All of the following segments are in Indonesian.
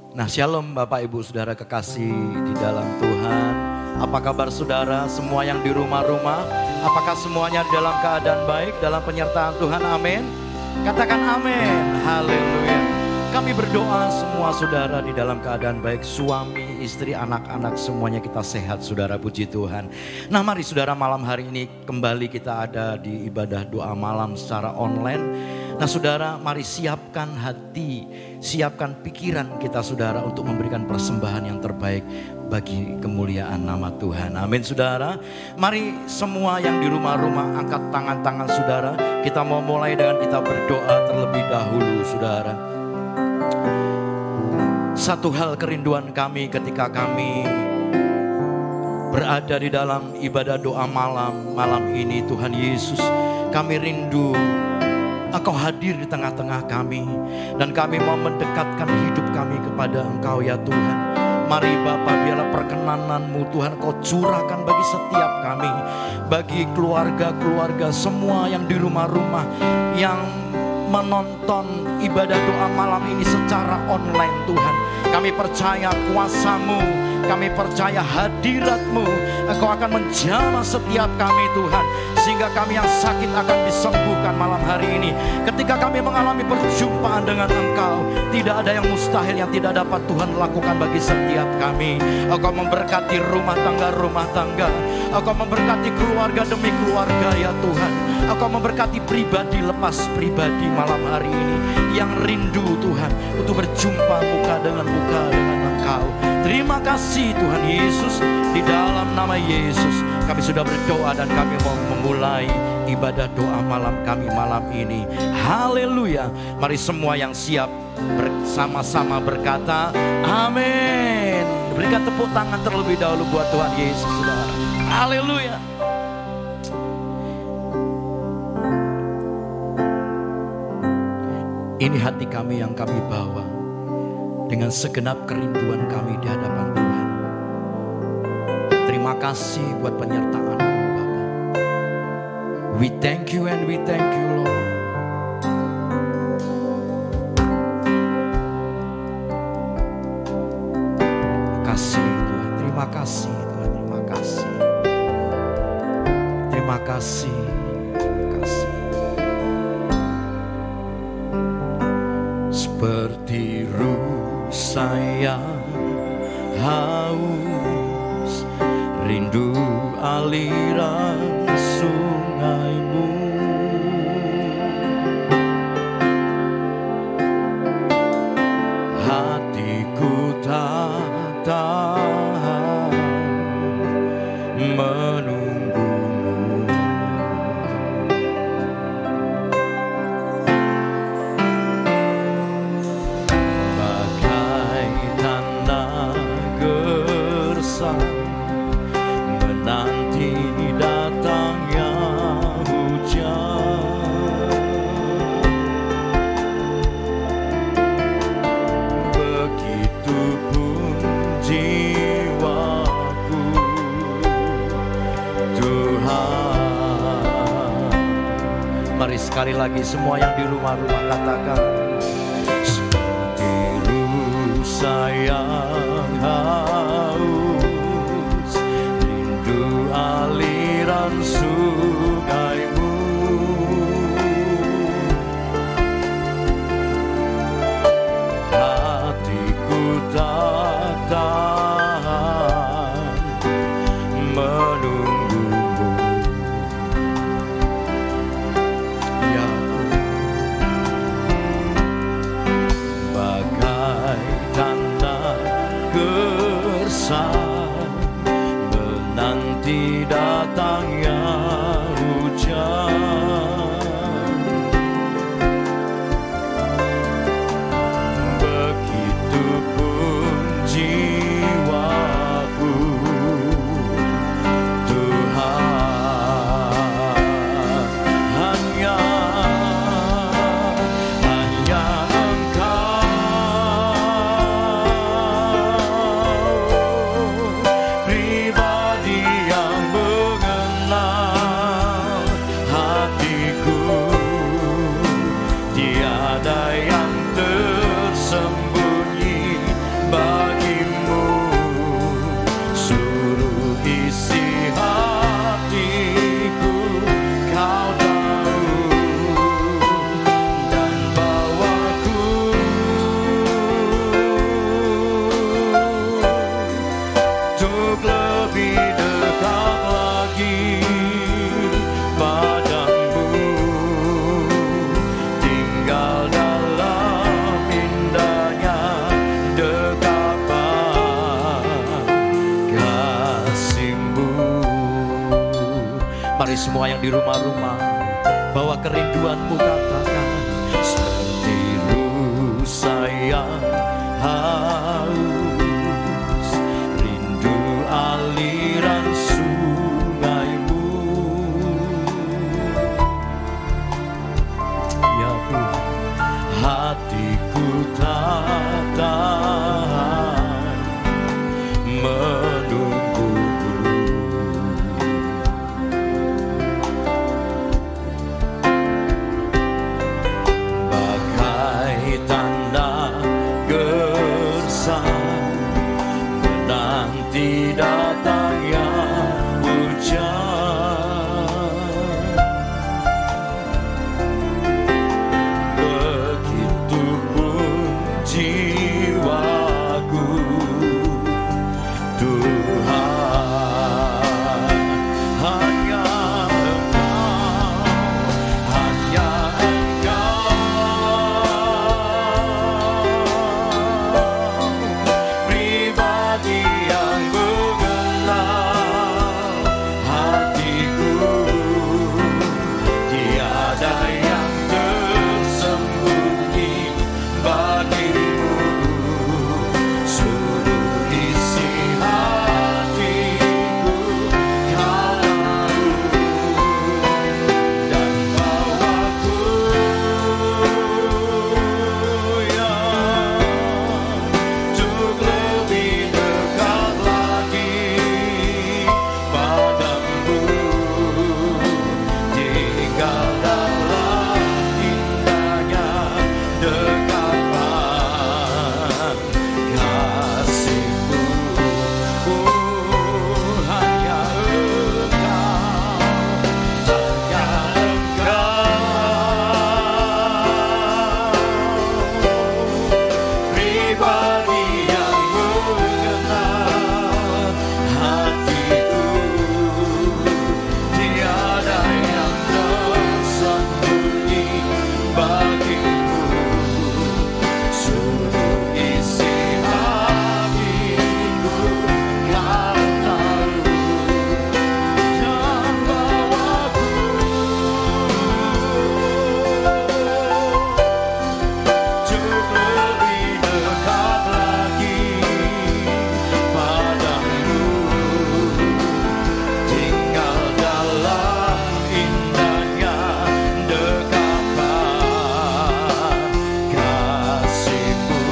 Nah, shalom Bapak Ibu Saudara kekasih di dalam Tuhan. Apa kabar saudara semua yang di rumah-rumah? Apakah semuanya di dalam keadaan baik dalam penyertaan Tuhan? Amin. Katakan amin. Haleluya. Kami berdoa semua saudara di dalam keadaan baik. Suami, istri, anak-anak semuanya kita sehat saudara, puji Tuhan. Nah mari saudara, malam hari ini kembali kita ada di ibadah doa malam secara online. Nah saudara, mari siapkan hati, siapkan pikiran kita saudara untuk memberikan persembahan yang terbaik bagi kemuliaan nama Tuhan. Amin saudara. Mari semua yang di rumah-rumah angkat tangan-tangan saudara. Kita mau mulai dengan kita berdoa terlebih dahulu saudara. Satu hal kerinduan kami ketika kami berada di dalam ibadah doa malam ini Tuhan Yesus, kami rindu Engkau hadir di tengah-tengah kami. Dan kami mau mendekatkan hidup kami kepada Engkau ya Tuhan. Mari Bapa, biarlah perkenanan-Mu Tuhan Kau curahkan bagi setiap kami. Bagi keluarga-keluarga semua yang di rumah-rumah, yang menonton ibadah doa malam ini secara online Tuhan. Kami percaya kuasa-Mu, kami percaya hadirat-Mu. Engkau akan menjamah setiap kami Tuhan. Sehingga kami yang sakit akan disembuhkan malam hari ini. Ketika kami mengalami perjumpaan dengan Engkau, tidak ada yang mustahil yang tidak dapat Tuhan lakukan bagi setiap kami. Engkau memberkati rumah tangga. Engkau memberkati keluarga demi keluarga ya Tuhan. Engkau memberkati pribadi lepas pribadi malam hari ini yang rindu Tuhan untuk berjumpa muka dengan Engkau. Terima kasih Tuhan Yesus. Di dalam nama Yesus kami sudah berdoa dan kami mau memulai ibadah doa malam kami malam ini. Haleluya. Mari semua yang siap bersama-sama berkata amin. Berikan tepuk tangan terlebih dahulu buat Tuhan Yesus saudara. Haleluya. Ini hati kami yang kami bawa dengan segenap kerinduan kami di hadapan Tuhan. Terima kasih buat penyertaan-Mu Bapa. We thank you and we thank you Lord. Terima kasih Tuhan, terima kasih Tuhan, terima kasih. Terima kasih. Seperti rusa yang haus, rindu aliran sungai-Mu. Hatiku tak tahan menunggu-Mu. Menanti datangnya hujan, begitupun jiwaku Tuhan. Mari sekali lagi semua yang di rumah-rumah katakan seperti rusa yang haus, rindu aliran sungai-Mu. Hatiku tak tahan menunggu-Mu. Ya bagai tanah semua yang di rumah-rumah, bawa kerinduanmu, katakan seperti rusa yang haus, rindu aliran sungaimu. Ya Tuhan, hatiku tak tahan menunggu. Bagai tanda gersang menanti datangnya hujan, begitupun jiwaku Tuhan, hanya Engkau, hanya Engkau, pribadi yang mengenal hatiku, tiada yang tersembunyi bagimu, seluruh isi hatiku Kau tahu, dan bawaku ya untuk lebih dekat lagi padamu, tinggal dalam indahnya dekapan kasih-Mu. Hanya Engkau, hanya Engkau, pribadi yang mengenal hatiku, tiada yang tersembunyi bagimu, seluruh isi hatiku Kau tahu, dan bawaku untuk lebih dekat lagi padamu, tinggal dalam indahnya dekapan kasih-Mu.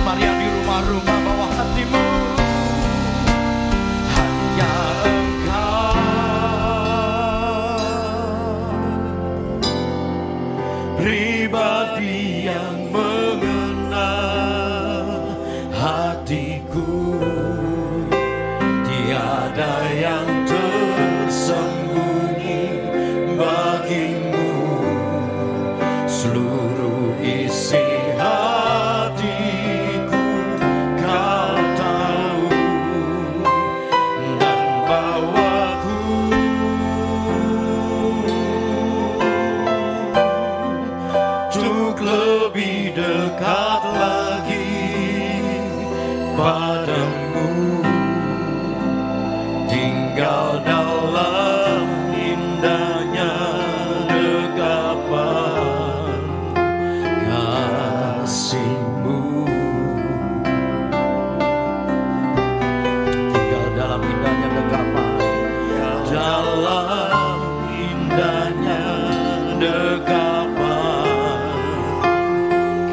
Mari yang di rumah-rumah bawa hatimu, hanya Engkau, pribadi yang mengenal hatiku, tiada yang tersembunyi bagimu, seluruh isi hatiku Kau tahu, dan bawaku untuk lebih dekat lagi padamu, tinggal dalam indahnya dekapan kasih-Mu, tinggal dalam indahnya dekapan, dalam indahnya dekapan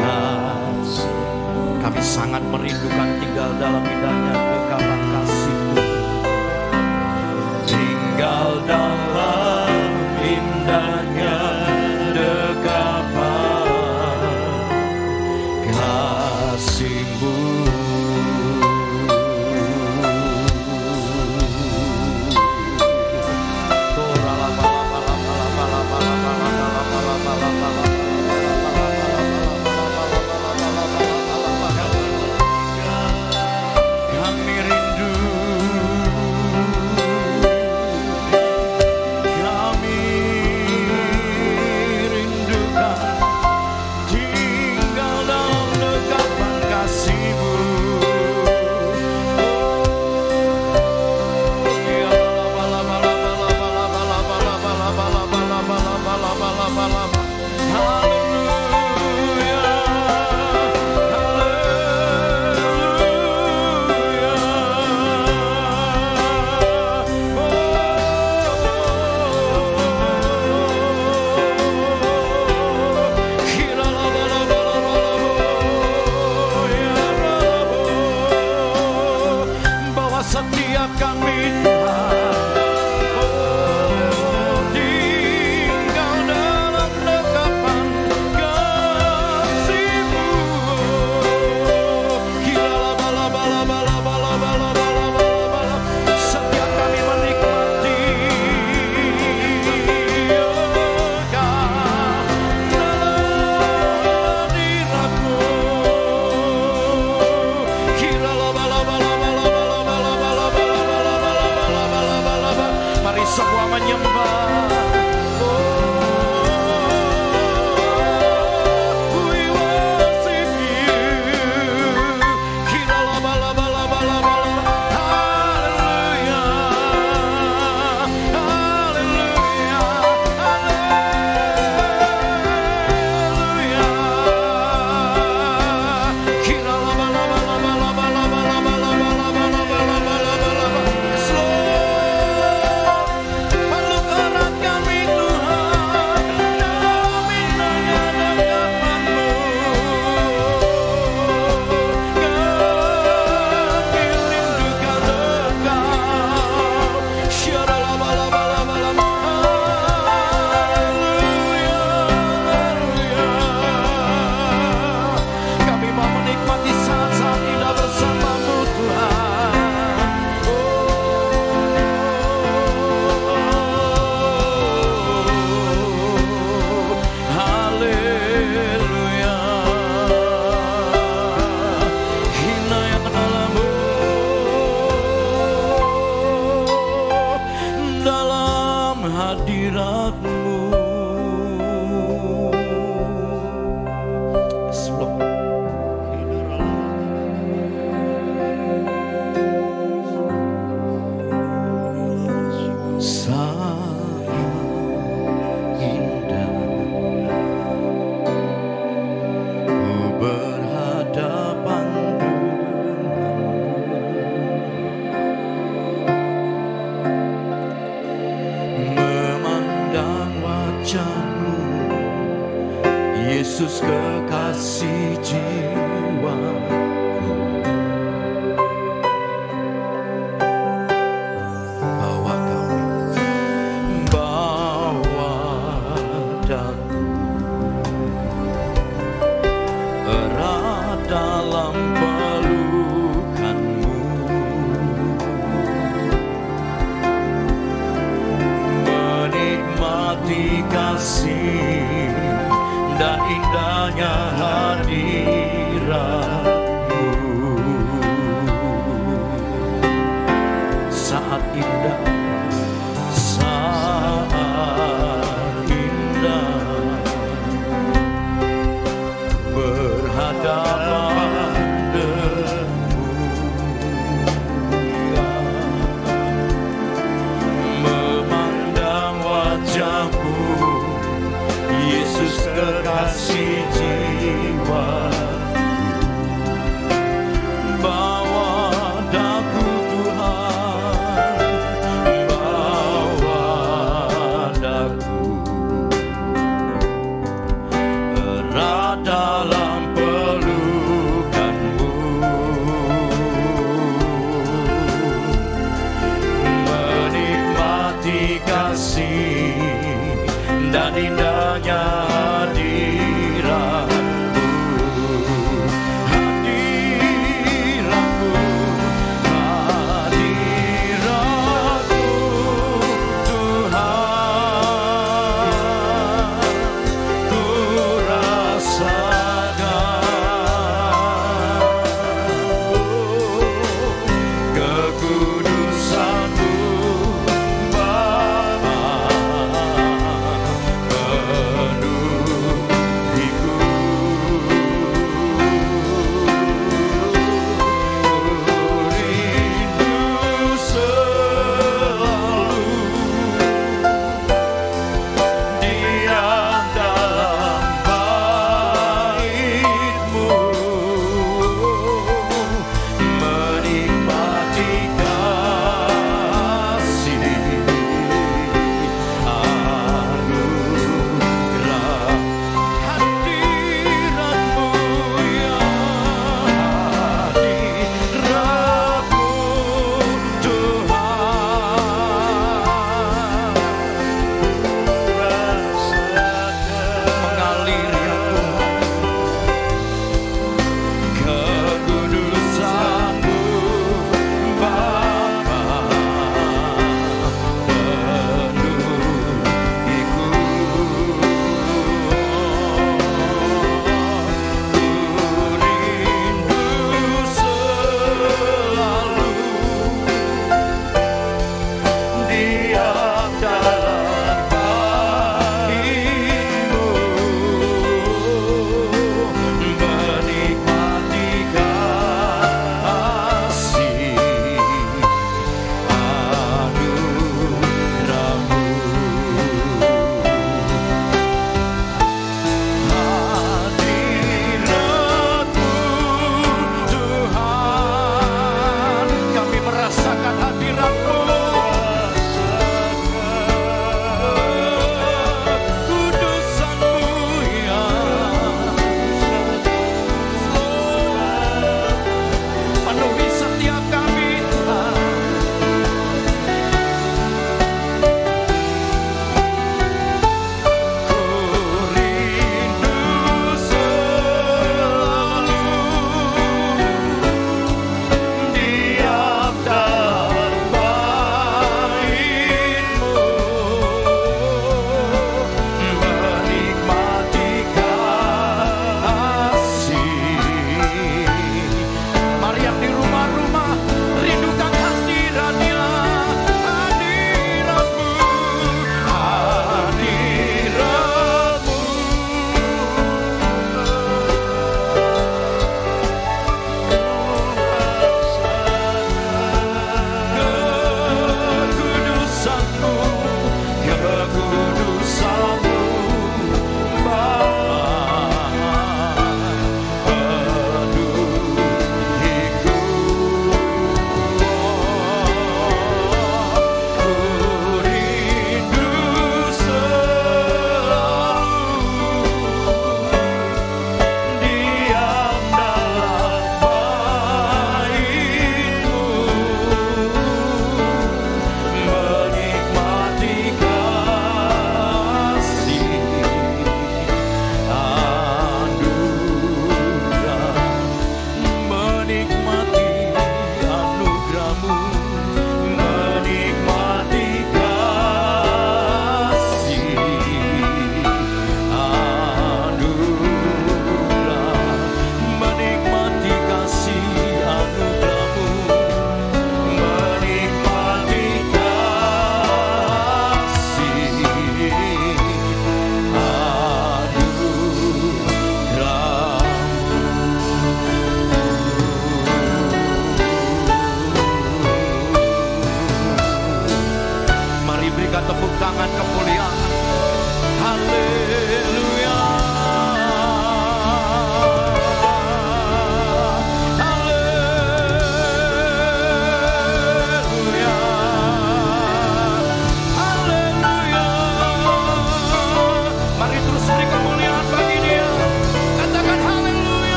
kasih. Kami sangat merindukan tinggal dalam indahnya dekapan kasih-Mu, tinggal dalam indahnya dekapan kasih-Mu. Kami Yesus kekasih jiwaku. Bawa daku erat dalam pelukanmu, menikmati kasih dan indahnya hadiratmu. Saat indah, berhadapan denganmu, memandang wajahmu, Yesus kekasih jiwa. Bawa daku Tuhan, bawa daku erat dalam pelukanmu, menikmati kasih dan indahnya hadiratmu. Hadiratmu, hadiratmu Tuhan, ku rasakan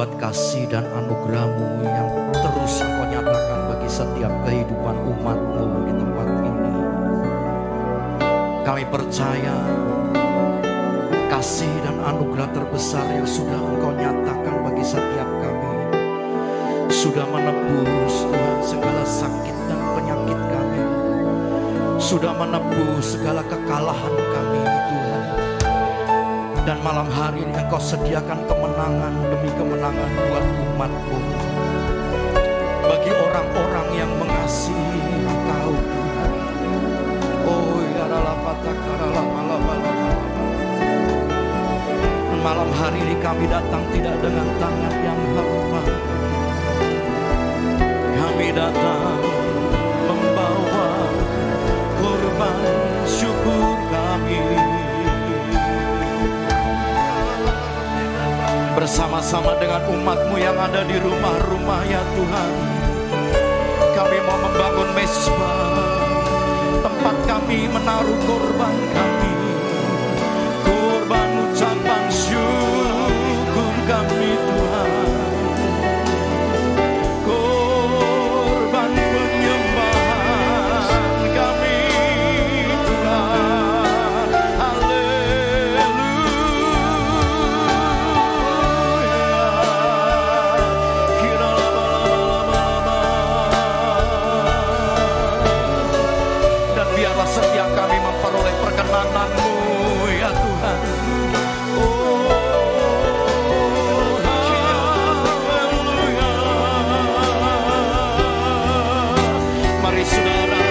buat kasih dan anugerah-Mu yang terus Engkau nyatakan bagi setiap kehidupan umat-Mu di tempat ini. Kami percaya kasih dan anugerah terbesar yang sudah Engkau nyatakan bagi setiap kami sudah menebus Tuhan segala sakit dan penyakit kami, sudah menebus segala kekalahan kami Tuhan. Dan malam hari ini Engkau sediakan kemenangan demi kemenangan buat umat-Mu, bagi orang-orang yang mengasihi Engkau Tuhan. Oh ya malam hari ini kami datang tidak dengan tangan yang hampa. Kami datang membawa korban syukur kami. Bersama-sama dengan umat-Mu yang ada di rumah-rumah ya Tuhan, kami mau membangun mezbah, tempat kami menaruh korban kami, korban ucapan syukur kami Tuhan, korban penyembahan kami Tuhan. Dan biarlah setiap kami memperoleh perkenanan-Mu ya Tuhan. Mari saudara,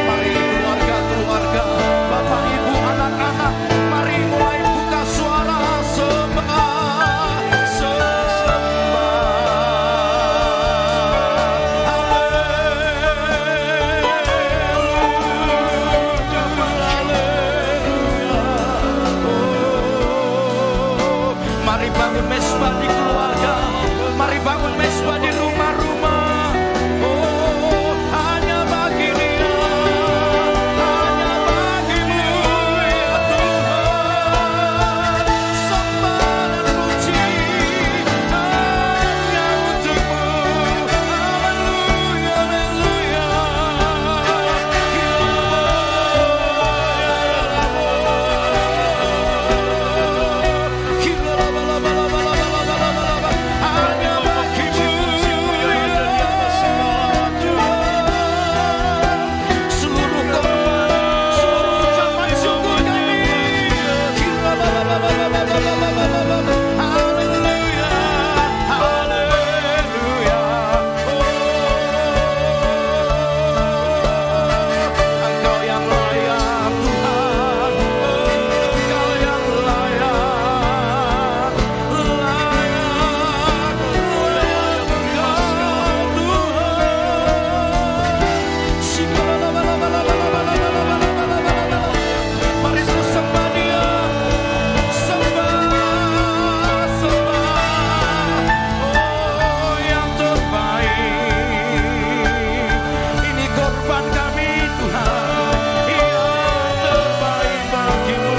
mari keluarga-keluarga, Bapak Ibu, anak-anak, mari mulai buka suara sembah, sembah. Mari bangun mezbah di keluarga, mari bangun mezbah di rumah-rumah. Oh, hanya bagi Dia, hanya bagi-Mu ya Tuhan. Sembah dan puji hanya untuk-Mu. Haleluya, haleluya. Hanya bagi-Mu seluruh korban, seluruh ucapan syukur kami. Haleluya, haleluya. Engkau yang layak Tuhan, Engkau yang layak, layak Engkau Tuhan. Mari terus sembah Dia, sembah, sembah. Oh yang terbaik, ini korban kami Tuhan, yang terbaik bagi-Mu.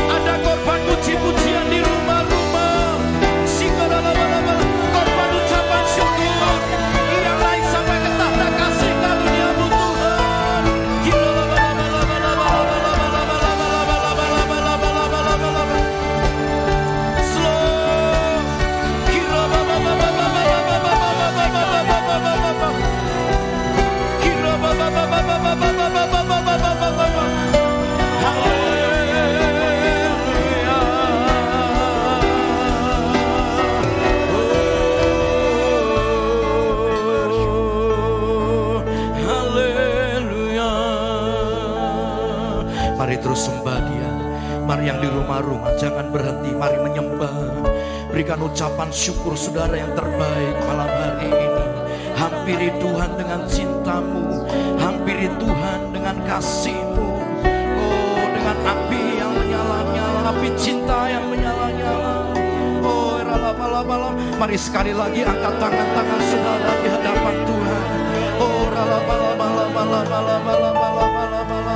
Ada korban puji-pujian di rumah-rumah, korban ucapan syukur yang naik sampai ke tahta kasih karunia-Mu Tuhan. Haleluya. Mari terus sembah Dia. Mari yang di rumah-rumah jangan berhenti, mari menyembah. Berikan ucapan syukur saudara yang terbaik malam hari ini. Hampiri Tuhan dengan cinta-Mu, hampiri Tuhan dengan kasih-Mu. Oh, dengan api yang menyala-nyala, api cinta yang menyala-nyala. Oh, rala-bala-bala. Mari sekali lagi angkat tangan-tangan saudara di hadapan Tuhan. Oh, rala-bala-bala-bala-bala-bala-bala-bala.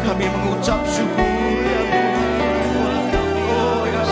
Kami mengucap syukur ya Tuhan. Oh ya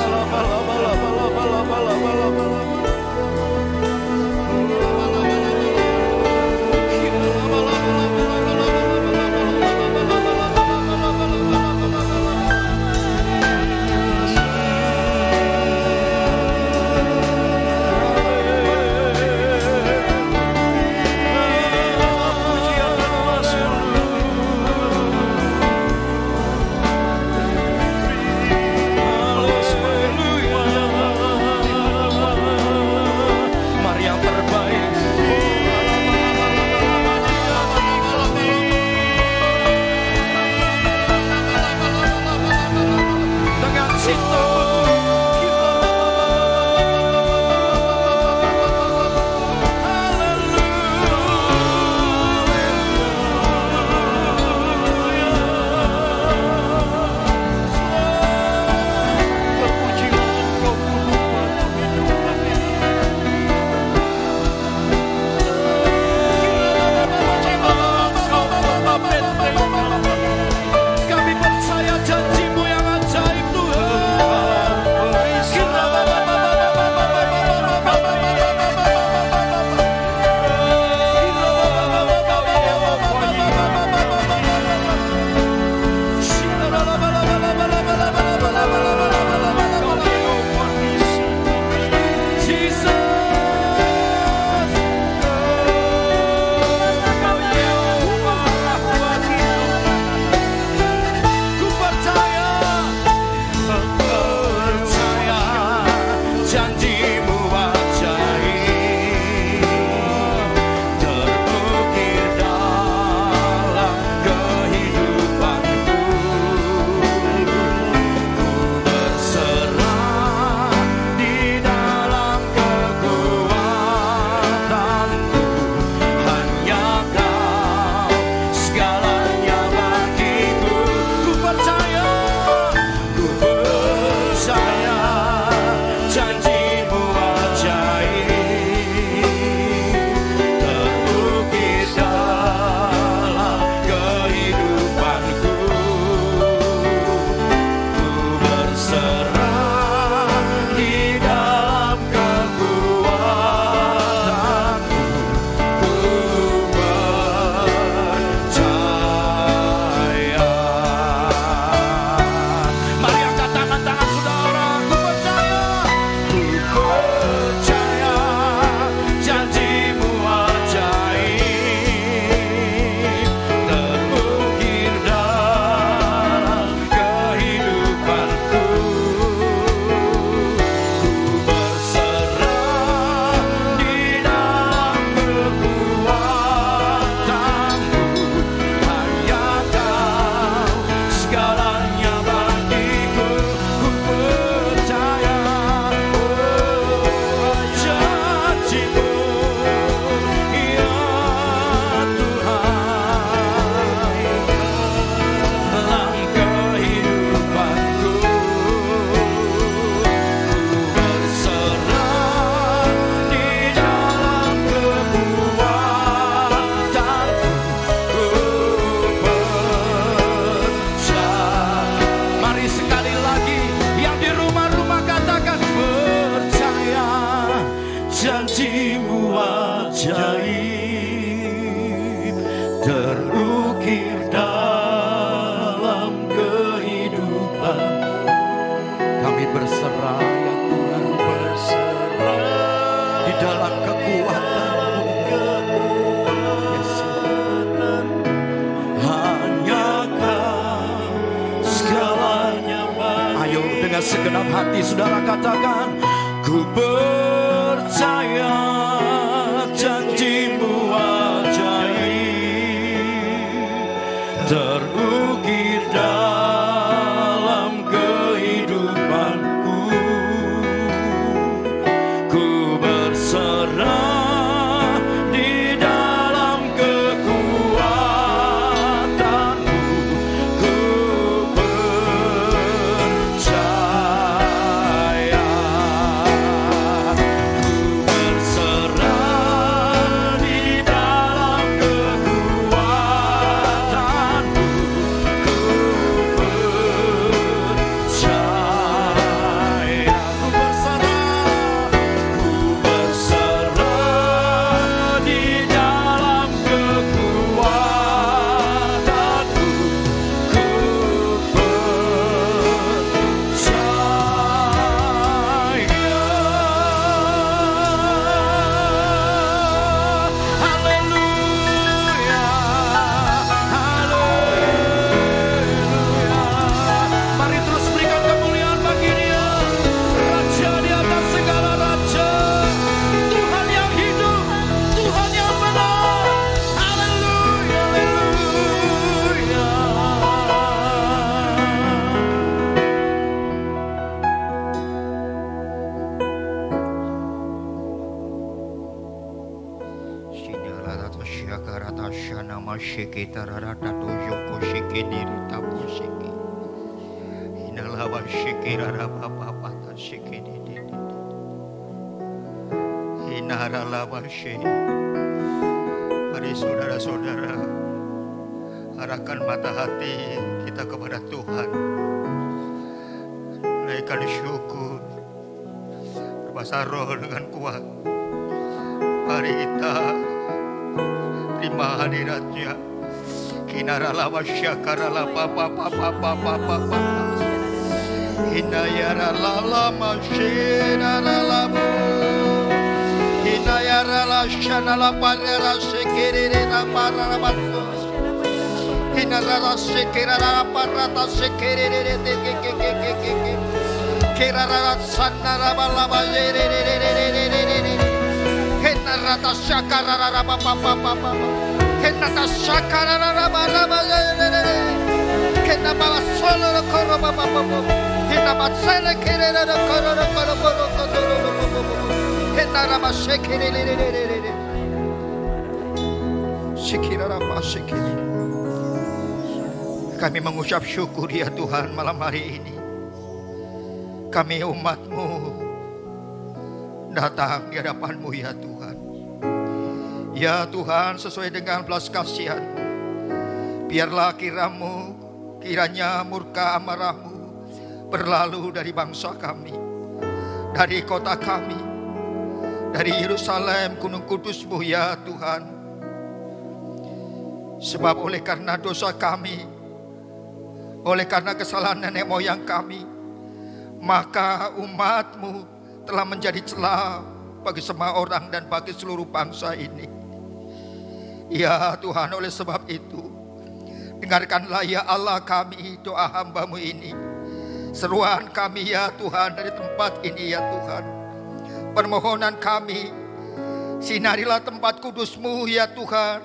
segenap hati saudara katakan, ku percaya janjimu ajaib terukir dalam kehidupanku. Ku berserah di dalam kekuatanmu, Karata shana mashiki tararata dojoko shiki dirita bushiki. Inalawa shiki rarababa shiki didi. Inaralawa shiki. Mari saudara-saudara, arahkan mata hati kita kepada Tuhan. Naikkan syukur, berbahasa roh dengan kuat. Mari kita terima hadirat-Nya. Kinarala masyakara papa papa papa papa. Hinayara lala masyira lalamu. Hinayara la shana la parara sekere na parara batu. Hinarara sekera la parata sekere de ke. Kerara sanara bala bajere. Henarata shakara papa. Henata shakara bala Kenapa solo koro papa. Henapa sele kerere koro. Henarama sekere. Sekira sekere. Kami mengucap syukur ya Tuhan malam hari ini. Kami umat-Mu datang di hadapan-Mu ya Tuhan. Ya Tuhan, sesuai dengan belas kasihan, biarlah kiranya murka amarah-Mu berlalu dari bangsa kami, dari kota kami, dari Yerusalem, Gunung Kudus-Mu ya Tuhan. Sebab oleh karena dosa kami, oleh karena kesalahan nenek moyang kami, maka umat-Mu telah menjadi celah bagi semua orang dan bagi seluruh bangsa ini. Ya Tuhan, oleh sebab itu, dengarkanlah ya Allah kami doa hamba-Mu ini. Seruan kami ya Tuhan dari tempat ini ya Tuhan. Permohonan kami, sinarilah tempat kudus-Mu ya Tuhan,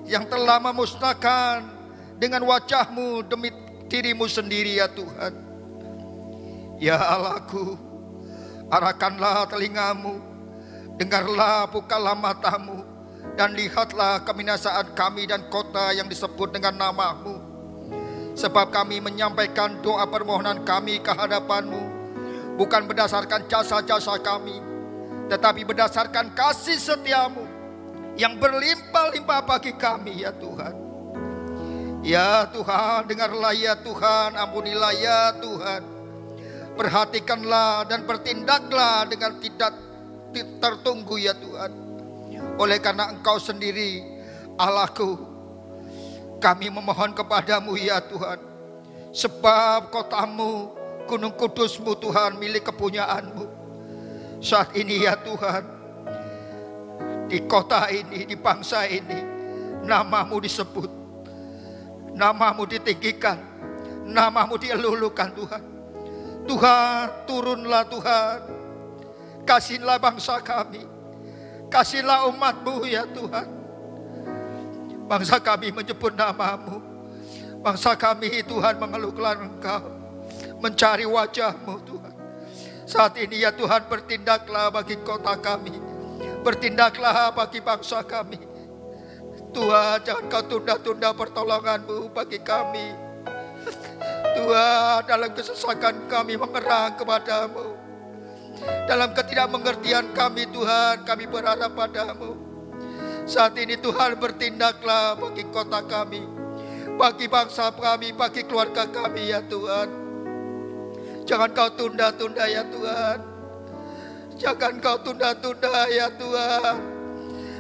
yang telah memusnahkan dengan wajah-Mu demi diri-Mu sendiri ya Tuhan. Ya Allahku, arahkanlah telinga-Mu, dengarlah, bukalah mata-Mu, dan lihatlah kebinasaan kami dan kota yang disebut dengan nama-Mu. Sebab kami menyampaikan doa permohonan kami ke hadapan-Mu, bukan berdasarkan jasa-jasa kami, tetapi berdasarkan kasih setia-Mu yang berlimpah-limpah bagi kami ya Tuhan. Ya Tuhan, dengarlah ya Tuhan, ampunilah ya Tuhan. Perhatikanlah dan bertindaklah dengan tidak tertunggu ya Tuhan. Oleh karena Engkau sendiri Allahku, kami memohon kepadamu ya Tuhan. Sebab kota-Mu, Gunung Kudus-Mu Tuhan, milik kepunyaan-Mu. Saat ini ya Tuhan, di kota ini, di bangsa ini, nama-Mu disebut, nama-Mu ditinggikan, nama-Mu dielulukan Tuhan. Tuhan, turunlah Tuhan, kasihlah bangsa kami, kasihlah umat-Mu ya Tuhan. Bangsa kami menyebut nama-Mu, bangsa kami Tuhan mengeluhkan Engkau, mencari wajah-Mu Tuhan. Saat ini ya Tuhan, bertindaklah bagi kota kami, bertindaklah bagi bangsa kami. Tuhan, jangan Kau tunda-tunda pertolongan-Mu bagi kami. Tuhan, dalam kesesakan kami mengerang kepadamu, dalam ketidakmengertian kami Tuhan, kami berharap padamu. Saat ini Tuhan, bertindaklah bagi kota kami, bagi bangsa kami, bagi keluarga kami ya Tuhan. Jangan Kau tunda-tunda ya Tuhan, jangan Kau tunda-tunda ya Tuhan.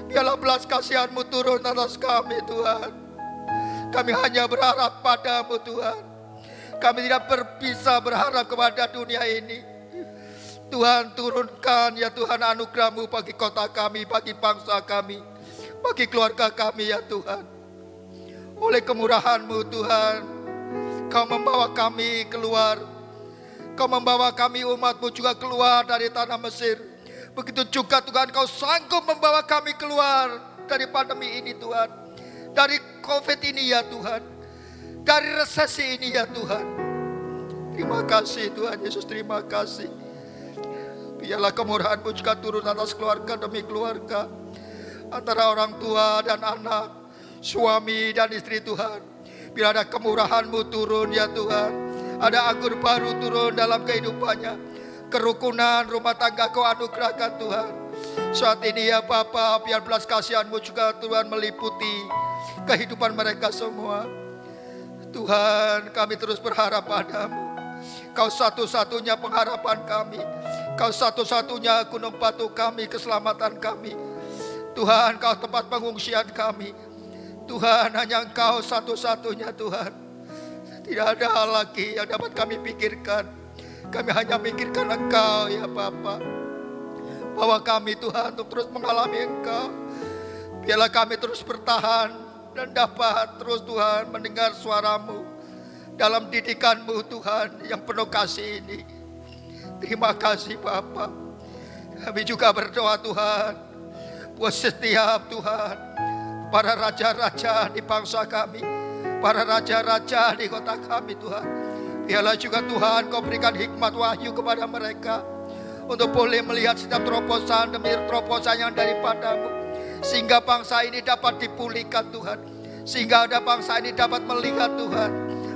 Biarlah belas kasihan-Mu turun atas kami Tuhan. Kami hanya berharap padamu Tuhan. Kami tidak bisa berharap kepada dunia ini. Tuhan, turunkan ya Tuhan anugerah-Mu bagi kota kami, bagi bangsa kami, bagi keluarga kami ya Tuhan. Oleh kemurahan-Mu Tuhan, Kau membawa kami keluar. Kau membawa kami umat-Mu juga keluar dari tanah Mesir. Begitu juga Tuhan, Kau sanggup membawa kami keluar dari pandemi ini Tuhan, dari COVID ini ya Tuhan, dari resesi ini ya Tuhan. Terima kasih Tuhan Yesus, terima kasih. Biarlah kemurahan-Mu juga turun atas keluarga demi keluarga. antara orang tua dan anak, suami dan istri Tuhan. Biar ada kemurahan-Mu turun ya Tuhan. Ada anggur baru turun dalam kehidupannya. Kerukunan rumah tangga Kau anugerahkan Tuhan. Saat ini ya Bapa, biar belas kasihan-Mu juga Tuhan meliputi kehidupan mereka semua. Tuhan, kami terus berharap padamu. Kau satu-satunya pengharapan kami. Kau satu-satunya gunung batu kami, keselamatan kami. Tuhan, Kau tempat pengungsian kami. Tuhan, hanya Engkau satu-satunya Tuhan. Tidak ada hal lagi yang dapat kami pikirkan. Kami hanya pikirkan Engkau ya Bapa. Bahwa kami Tuhan untuk terus mengalami Engkau. Biarlah kami terus bertahan dan dapat terus Tuhan mendengar suara-Mu dalam didikan-Mu Tuhan yang penuh kasih ini. Terima kasih Bapa. Kami juga berdoa Tuhan buat setiap Tuhan para raja-raja di bangsa kami, para raja-raja di kota kami Tuhan. Biarlah juga Tuhan Kau berikan hikmat wahyu kepada mereka untuk boleh melihat setiap terobosan demi terobosan yang daripada-Mu, sehingga bangsa ini dapat dipulihkan Tuhan, sehingga ada bangsa ini dapat melihat Tuhan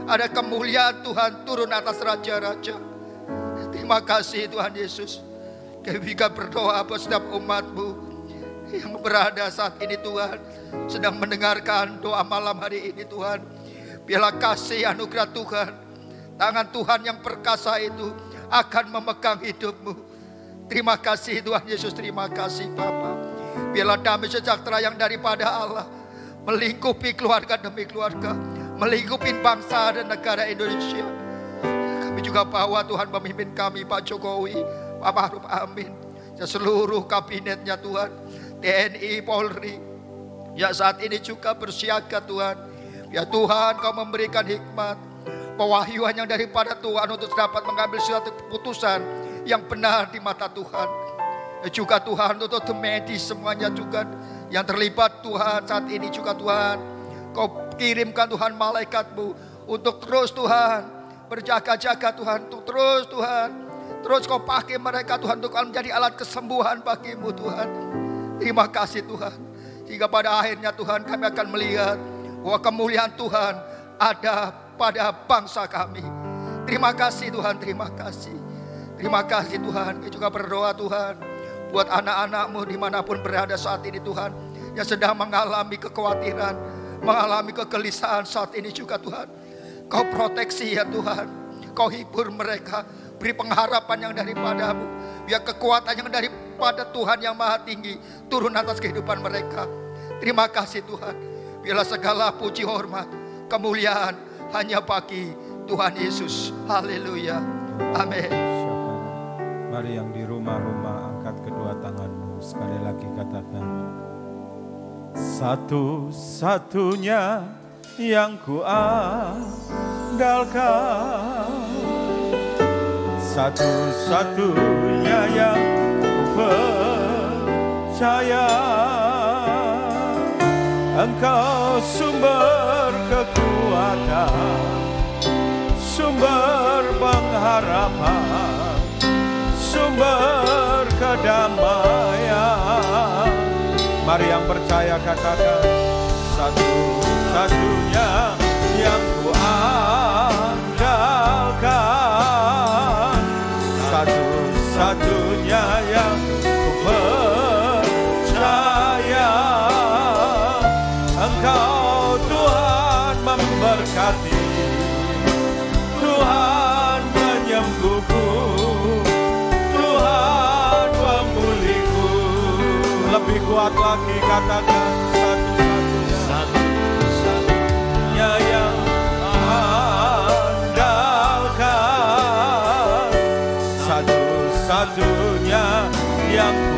ada kemuliaan Tuhan turun atas raja-raja. Terima kasih Tuhan Yesus. Kami juga berdoa buat setiap umat-Mu yang berada saat ini Tuhan, sedang mendengarkan doa malam hari ini Tuhan. Biarlah kasih anugerah Tuhan, tangan Tuhan yang perkasa itu akan memegang hidup-Mu. Terima kasih Tuhan Yesus, terima kasih Bapa. Biarlah damai sejahtera yang daripada Allah melingkupi keluarga demi keluarga, melingkupi bangsa dan negara Indonesia. Kami juga bawa Tuhan pemimpin kami Pak Jokowi, Pak Ma'ruf Amin, dan seluruh kabinetnya Tuhan, TNI, Polri, yang saat ini juga bersiaga Tuhan. Ya Tuhan, Kau memberikan hikmat, pewahyuan yang daripada Tuhan untuk dapat mengambil suatu keputusan yang benar di mata Tuhan. Juga Tuhan untuk medis semuanya juga yang terlibat Tuhan saat ini juga Tuhan. Kau kirimkan Tuhan malaikat-Mu untuk terus Tuhan berjaga-jaga Tuhan, untuk terus Tuhan, terus Kau pakai mereka Tuhan untuk menjadi alat kesembuhan bagi-Mu Tuhan. Terima kasih Tuhan. Sehingga pada akhirnya Tuhan kami akan melihat bahwa kemuliaan Tuhan ada pada bangsa kami. Terima kasih Tuhan, terima kasih. Terima kasih Tuhan. Kami juga berdoa Tuhan buat anak-anak-Mu dimanapun berada saat ini Tuhan, yang sedang mengalami kekhawatiran, mengalami kegelisahan saat ini juga Tuhan. Kau proteksi ya Tuhan. Kau hibur mereka. Beri pengharapan yang daripada-Mu. Biar kekuatan yang daripada Tuhan yang maha tinggi turun atas kehidupan mereka. Terima kasih Tuhan. Biarlah segala puji hormat, kemuliaan hanya bagi Tuhan Yesus. Haleluya. Amin. Mari yang di rumah-rumah angkat kedua tanganmu. Sekali lagi katakan, satu-satunya yang kuandalkan, satu-satunya yang ku percaya, Engkau sumber kekuatan, sumber pengharapan, sumber kedamaian. Mari yang percaya katakan, satu-satunya yang kuandalkan, satu-satunya yang ku percaya, Engkau Tuhan memberkati, Tuhan menyembuhku, Tuhan pemulihku. Lebih kuat lagi katakan, satu-satunya yang andalkan, satu-satunya yang ku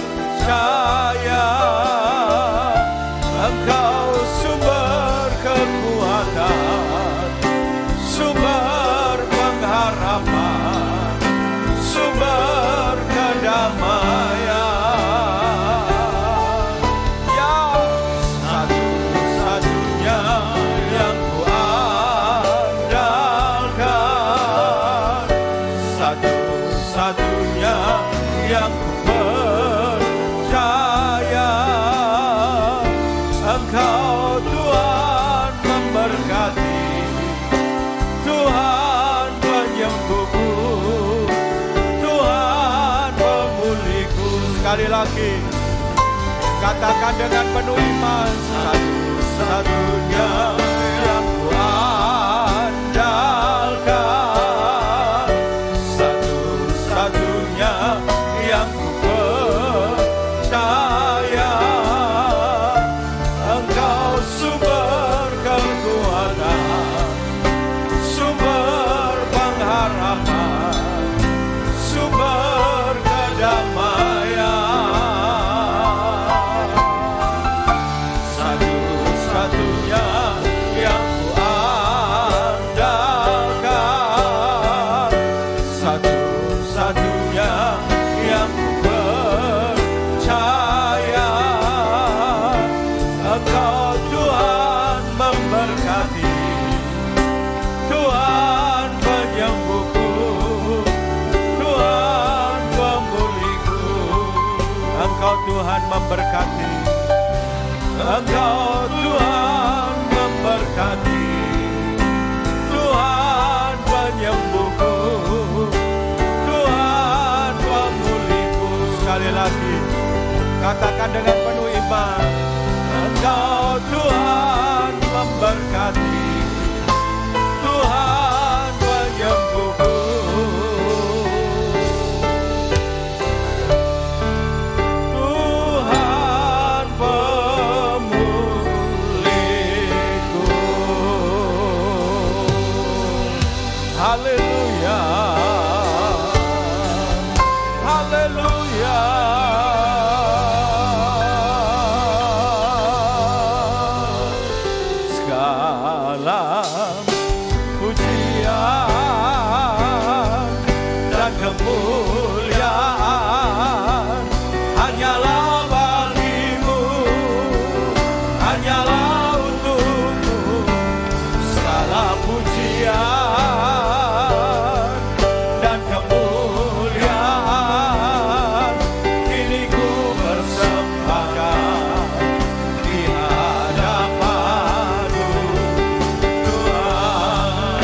percaya, Engkau sumber kekuatan, sumber pengharapan, sumber kedamaian. Ya, satu-satunya yang kuandalkan, satu-satunya yang ku percaya, Sekali lagi, katakan dengan penuh iman, satu-satunya yang ku andalkan, satu-satunya yang ku percaya. Engkau sumber kekuatan, sumber pengharapan, sumber kedamaian. Satu-satunya yang ku andalkan, satu-satunya yang ku percaya. Engkau Tuhan memberkati, Tuhan penyembuhku, Tuhan pemulihku. Engkau Tuhan memberkati, Engkau Tuhan memberkati, Tuhan penyembuhku, Tuhan pemulihku. Sekali lagi, katakan dengan penuh iman, Engkau Tuhan memberkati, Tuhan penyembuhku, Tuhan pemulihku. Haleluya, haleluya. Segala pujian dan kemuliaan hanyalah bagimu, hanyalah untukmu. Segala pujian dan kemuliaan kini ku persembahkan di hadapan-Mu, Tuhan.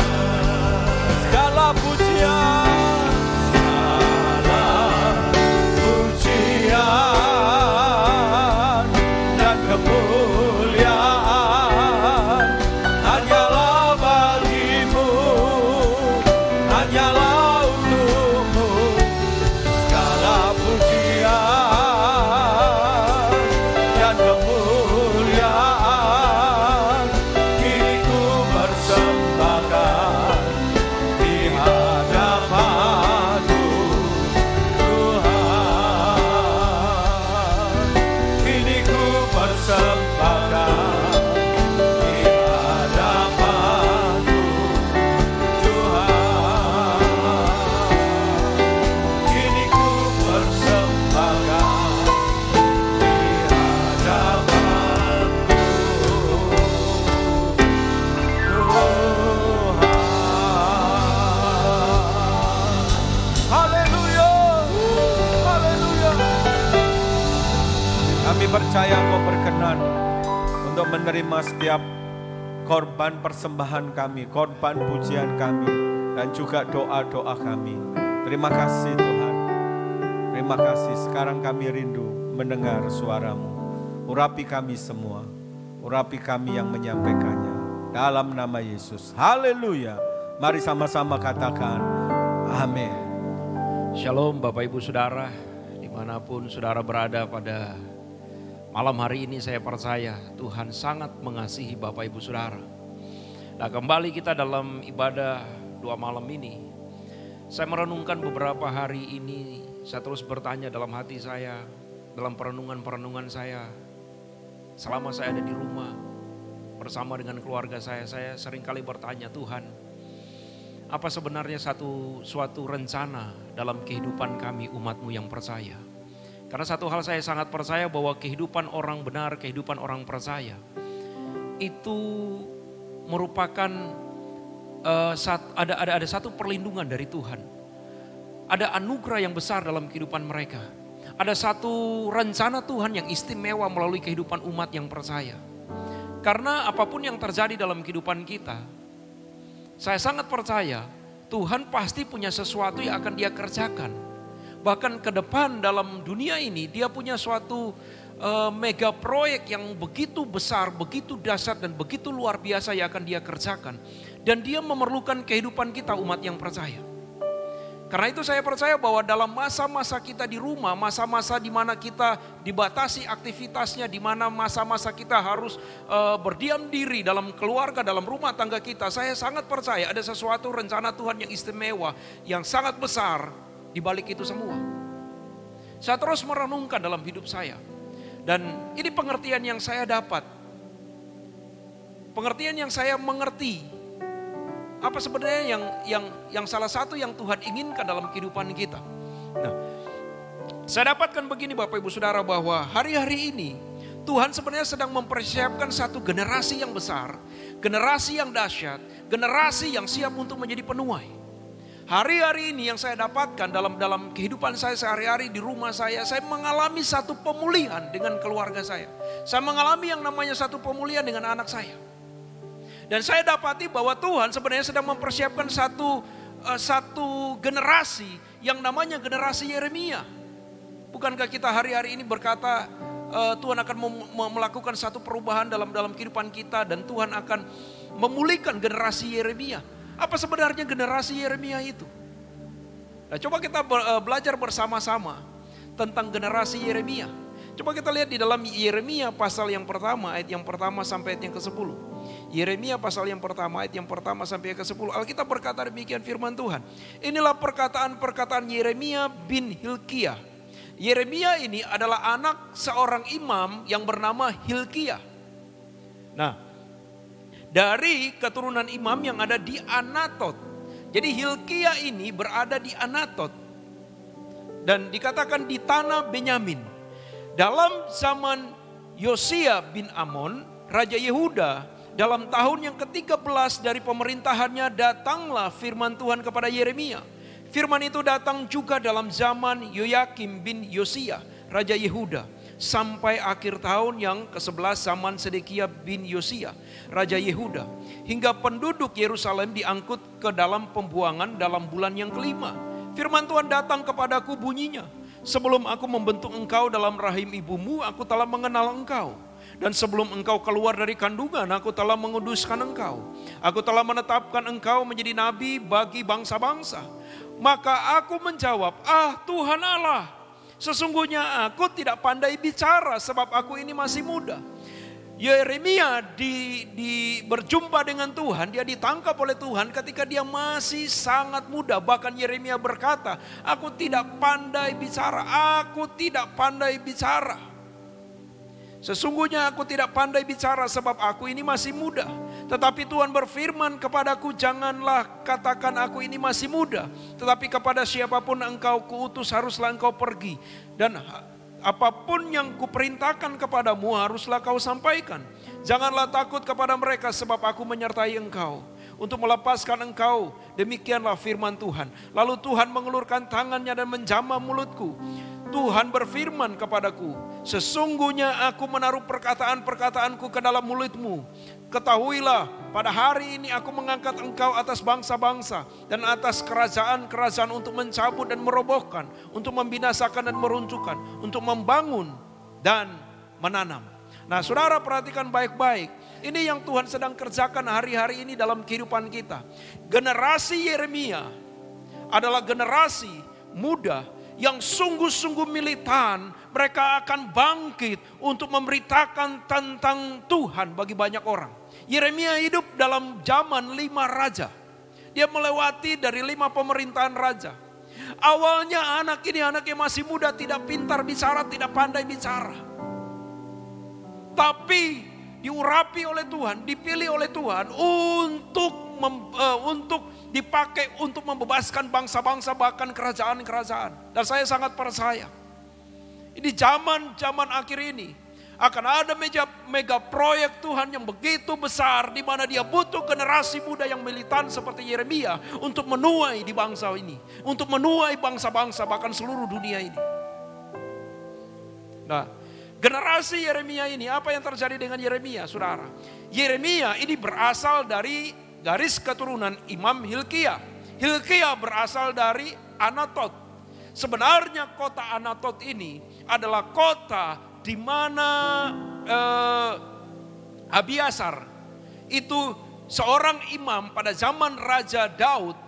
Segala pujian, segala pujian dan kemuliaan hanyalah bagimu, hanyalah untukmu. Segala pujian dan kemuliaan kini ku persembahkan di hadapan-Mu, Tuhan. Kini ku persembahkan di hadapan-Mu, Tuhan. Kini ku persembahkan di hadapan-Mu, Tuhan. Haleluya, haleluya. Kami percaya Engkau berkenan untuk menerima setiap korban persembahan kami, korban pujian kami, dan juga doa-doa kami. Terima kasih Tuhan. Terima kasih. Sekarang kami rindu mendengar suara-Mu. Urapi kami semua. Urapi kami yang menyampaikannya. Dalam nama Yesus. Haleluya. Mari sama-sama katakan amin. Shalom Bapak Ibu Saudara, dimanapun saudara berada pada malam hari ini, saya percaya Tuhan sangat mengasihi Bapak Ibu Saudara. Nah, kembali kita dalam ibadah doa malam ini. Saya merenungkan beberapa hari ini, saya terus bertanya dalam hati saya, dalam perenungan-perenungan saya. Selama saya ada di rumah bersama dengan keluarga saya seringkali bertanya, Tuhan, apa sebenarnya suatu rencana dalam kehidupan kami umat-Mu yang percaya? Karena satu hal saya sangat percaya bahwa kehidupan orang benar, kehidupan orang percaya itu merupakan ada satu perlindungan dari Tuhan. Ada anugerah yang besar dalam kehidupan mereka. Ada satu rencana Tuhan yang istimewa melalui kehidupan umat yang percaya. Karena apapun yang terjadi dalam kehidupan kita, saya sangat percaya Tuhan pasti punya sesuatu yang akan Dia kerjakan. Bahkan ke depan dalam dunia ini dia punya suatu mega proyek yang begitu besar, begitu dahsyat dan begitu luar biasa yang akan dia kerjakan. Dan dia memerlukan kehidupan kita umat yang percaya. Karena itu saya percaya bahwa dalam masa-masa kita di rumah, masa-masa di mana kita dibatasi aktivitasnya, di mana masa-masa kita harus berdiam diri dalam keluarga, dalam rumah tangga kita, saya sangat percaya ada sesuatu rencana Tuhan yang istimewa, yang sangat besar di balik itu semua. Saya terus merenungkan dalam hidup saya. Dan ini pengertian yang saya dapat. Pengertian yang saya mengerti. Apa sebenarnya yang salah satu yang Tuhan inginkan dalam kehidupan kita. Nah, saya dapatkan begini Bapak Ibu Saudara, bahwa hari-hari ini Tuhan sebenarnya sedang mempersiapkan satu generasi yang besar, generasi yang dahsyat, generasi yang siap untuk menjadi penuai. Hari-hari ini yang saya dapatkan dalam kehidupan saya sehari-hari di rumah saya mengalami satu pemulihan dengan keluarga saya. Saya mengalami yang namanya satu pemulihan dengan anak saya. Dan saya dapati bahwa Tuhan sebenarnya sedang mempersiapkan satu generasi yang namanya generasi Yeremia. Bukankah kita hari-hari ini berkata Tuhan akan melakukan satu perubahan dalam kehidupan kita dan Tuhan akan memulihkan generasi Yeremia. Apa sebenarnya generasi Yeremia itu? Nah, coba kita belajar bersama-sama tentang generasi Yeremia. Coba kita lihat di dalam Yeremia pasal yang pertama, ayat yang pertama sampai ayat yang ke-10. Yeremia pasal yang pertama, ayat yang pertama sampai yang ke-10. Alkitab berkata demikian firman Tuhan. Inilah perkataan-perkataan Yeremia bin Hilkiah. Yeremia ini adalah anak seorang imam yang bernama Hilkiah. Nah, dari keturunan imam yang ada di Anatot. Jadi Hilkiah ini berada di Anatot. Dan dikatakan di tanah Benyamin. Dalam zaman Yosia bin Amon, Raja Yehuda, dalam tahun yang ke-13 dari pemerintahannya datanglah firman Tuhan kepada Yeremia. Firman itu datang juga dalam zaman Yoyakim bin Yosia, Raja Yehuda. Sampai akhir tahun yang ke-11 zaman Sedekia bin Yosia, Raja Yehuda. Hingga penduduk Yerusalem diangkut ke dalam pembuangan dalam bulan yang kelima. Firman Tuhan datang kepadaku bunyinya. Sebelum aku membentuk engkau dalam rahim ibumu, aku telah mengenal engkau. Dan sebelum engkau keluar dari kandungan, aku telah menguduskan engkau. Aku telah menetapkan engkau menjadi nabi bagi bangsa-bangsa. Maka aku menjawab, Tuhan Allah, sesungguhnya aku tidak pandai bicara sebab aku ini masih muda. Yeremia berjumpa dengan Tuhan, dia ditangkap oleh Tuhan ketika dia masih sangat muda. Bahkan Yeremia berkata, aku tidak pandai bicara, aku tidak pandai bicara. Sesungguhnya aku tidak pandai bicara sebab aku ini masih muda. Tetapi Tuhan berfirman kepadaku, janganlah katakan aku ini masih muda. Tetapi kepada siapapun engkau kuutus haruslah engkau pergi. Dan apapun yang kuperintahkan kepadamu haruslah kau sampaikan. Janganlah takut kepada mereka sebab aku menyertai engkau. Untuk melepaskan engkau, demikianlah firman Tuhan. Lalu Tuhan mengulurkan tangannya dan menjamah mulutku. Tuhan berfirman kepadaku, sesungguhnya aku menaruh perkataan-perkataanku ke dalam mulutmu. Ketahuilah, pada hari ini aku mengangkat engkau atas bangsa-bangsa dan atas kerajaan-kerajaan untuk mencabut dan merobohkan, untuk membinasakan dan meruntuhkan, untuk membangun dan menanam. Nah, saudara perhatikan baik-baik. Ini yang Tuhan sedang kerjakan hari-hari ini dalam kehidupan kita. Generasi Yeremia adalah generasi muda yang sungguh-sungguh militan. Mereka akan bangkit untuk memberitakan tentang Tuhan bagi banyak orang. Yeremia hidup dalam zaman 5 raja. Dia melewati dari 5 pemerintahan raja. Awalnya anak ini anak yang masih muda, tidak pintar bicara, tidak pandai bicara. Tapi diurapi oleh Tuhan, dipilih oleh Tuhan untuk dipakai untuk membebaskan bangsa-bangsa bahkan kerajaan-kerajaan. Dan saya sangat percaya ini zaman akhir ini akan ada mega proyek Tuhan yang begitu besar di mana dia butuh generasi muda yang militan seperti Yeremia untuk menuai di bangsa ini, untuk menuai bangsa-bangsa bahkan seluruh dunia ini. Nah, generasi Yeremia ini, apa yang terjadi dengan Yeremia, saudara? Yeremia ini berasal dari garis keturunan Imam Hilkiah. Hilkiah berasal dari Anatot. Sebenarnya kota Anatot ini adalah kota di mana Abiasar itu seorang imam pada zaman Raja Daud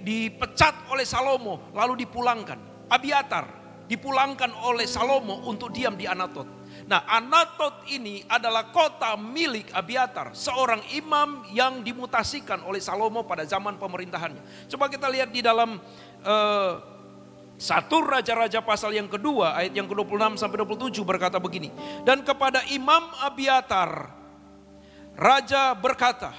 dipecat oleh Salomo lalu dipulangkan. Abiatar dipulangkan oleh Salomo untuk diam di Anatot. Nah, Anatot ini adalah kota milik Abiatar, seorang imam yang dimutasikan oleh Salomo pada zaman pemerintahannya. Coba kita lihat di dalam 1 Raja-Raja pasal yang kedua ayat yang ke-26 sampai 27 berkata begini. Dan kepada Imam Abiatar, Raja berkata,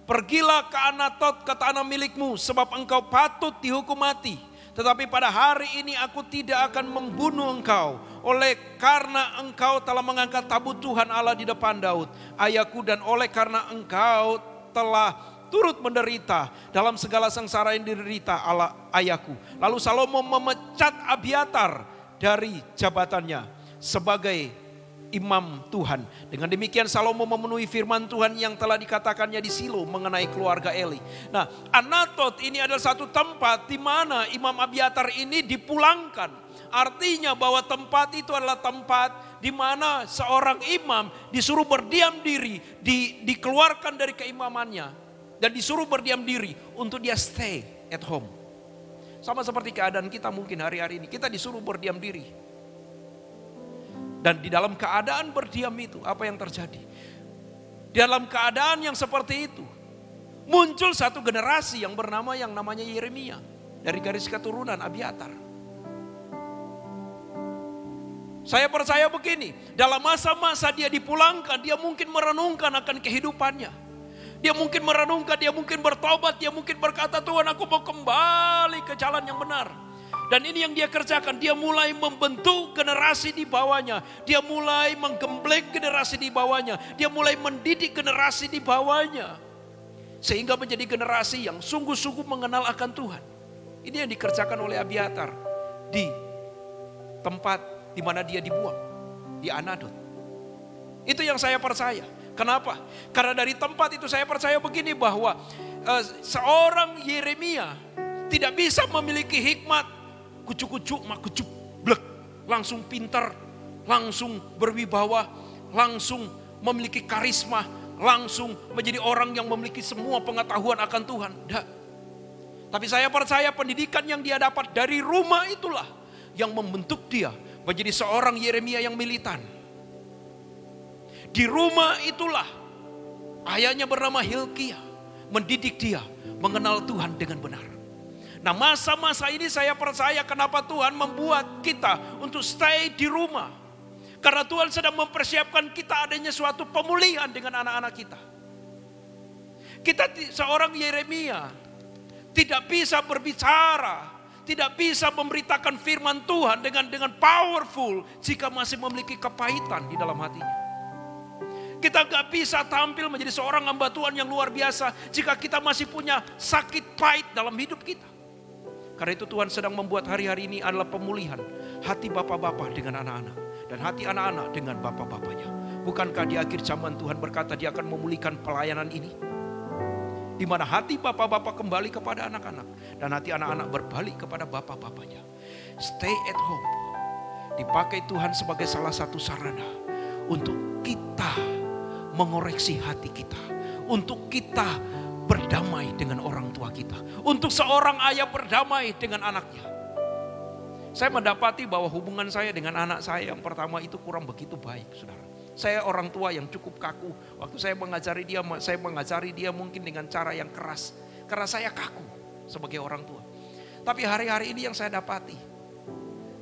pergilah ke Anatot, ke tanah milikmu, sebab engkau patut dihukum mati. Tetapi pada hari ini aku tidak akan membunuh engkau, oleh karena engkau telah mengangkat tabut Tuhan Allah di depan Daud, ayahku, dan oleh karena engkau telah turut menderita dalam segala sengsara yang diderita Allah ayahku. Lalu Salomo memecat Abiatar dari jabatannya sebagai imam Tuhan. Dengan demikian Salomo memenuhi firman Tuhan yang telah dikatakannya di Silo mengenai keluarga Eli. Nah, Anatot ini adalah satu tempat di mana Imam Abiatar ini dipulangkan. Artinya bahwa tempat itu adalah tempat di mana seorang imam disuruh berdiam diri, dikeluarkan dari keimamannya. Dan disuruh berdiam diri untuk dia stay at home. Sama seperti keadaan kita mungkin hari-hari ini. Kita disuruh berdiam diri. Dan di dalam keadaan berdiam itu apa yang terjadi? Dalam keadaan yang seperti itu. Muncul satu generasi yang namanya Yeremia. Dari garis keturunan Abiatar. Saya percaya begini. Dalam masa-masa dia dipulangkan. Dia mungkin merenungkan akan kehidupannya. Dia mungkin merenungkan, dia mungkin bertobat, dia mungkin berkata, Tuhan aku mau kembali ke jalan yang benar. Dan ini yang dia kerjakan, dia mulai membentuk generasi di bawahnya. Dia mulai menggembleng generasi di bawahnya. Dia mulai mendidik generasi di bawahnya. Sehingga menjadi generasi yang sungguh-sungguh mengenal akan Tuhan. Ini yang dikerjakan oleh Abiatar di tempat di mana dia dibuang, di Anatot. Itu yang saya percaya. Kenapa? Karena dari tempat itu saya percaya begini bahwa seorang Yeremia tidak bisa memiliki hikmat kucuk-kucuk, makucuk, blek, langsung pintar, langsung berwibawa, langsung memiliki karisma, langsung menjadi orang yang memiliki semua pengetahuan akan Tuhan. Tidak. Tapi saya percaya pendidikan yang dia dapat dari rumah itulah yang membentuk dia menjadi seorang Yeremia yang militan. Di rumah itulah ayahnya bernama Hilkiah mendidik dia mengenal Tuhan dengan benar. Nah, masa-masa ini saya percaya kenapa Tuhan membuat kita untuk stay di rumah. Karena Tuhan sedang mempersiapkan kita adanya suatu pemulihan dengan anak-anak kita. Kita seorang Yeremia tidak bisa berbicara, tidak bisa memberitakan firman Tuhan dengan powerful jika masih memiliki kepahitan di dalam hatinya. Kita gak bisa tampil menjadi seorang hamba Tuhan yang luar biasa jika kita masih punya sakit pahit dalam hidup kita. Karena itu Tuhan sedang membuat hari-hari ini adalah pemulihan hati bapak-bapak dengan anak-anak. Dan hati anak-anak dengan bapak-bapaknya. Bukankah di akhir zaman Tuhan berkata dia akan memulihkan pelayanan ini? Di mana hati bapak-bapak kembali kepada anak-anak. Dan hati anak-anak berbalik kepada bapak-bapaknya. Stay at home. Dipakai Tuhan sebagai salah satu sarana untuk kita mengoreksi hati kita. Untuk kita berdamai dengan orang tua kita. Untuk seorang ayah berdamai dengan anaknya. Saya mendapati bahwa hubungan saya dengan anak saya yang pertama itu kurang begitu baik, saudara. Saya orang tua yang cukup kaku. Waktu saya mengajari dia mungkin dengan cara yang keras. Karena saya kaku sebagai orang tua. Tapi hari-hari ini yang saya dapati.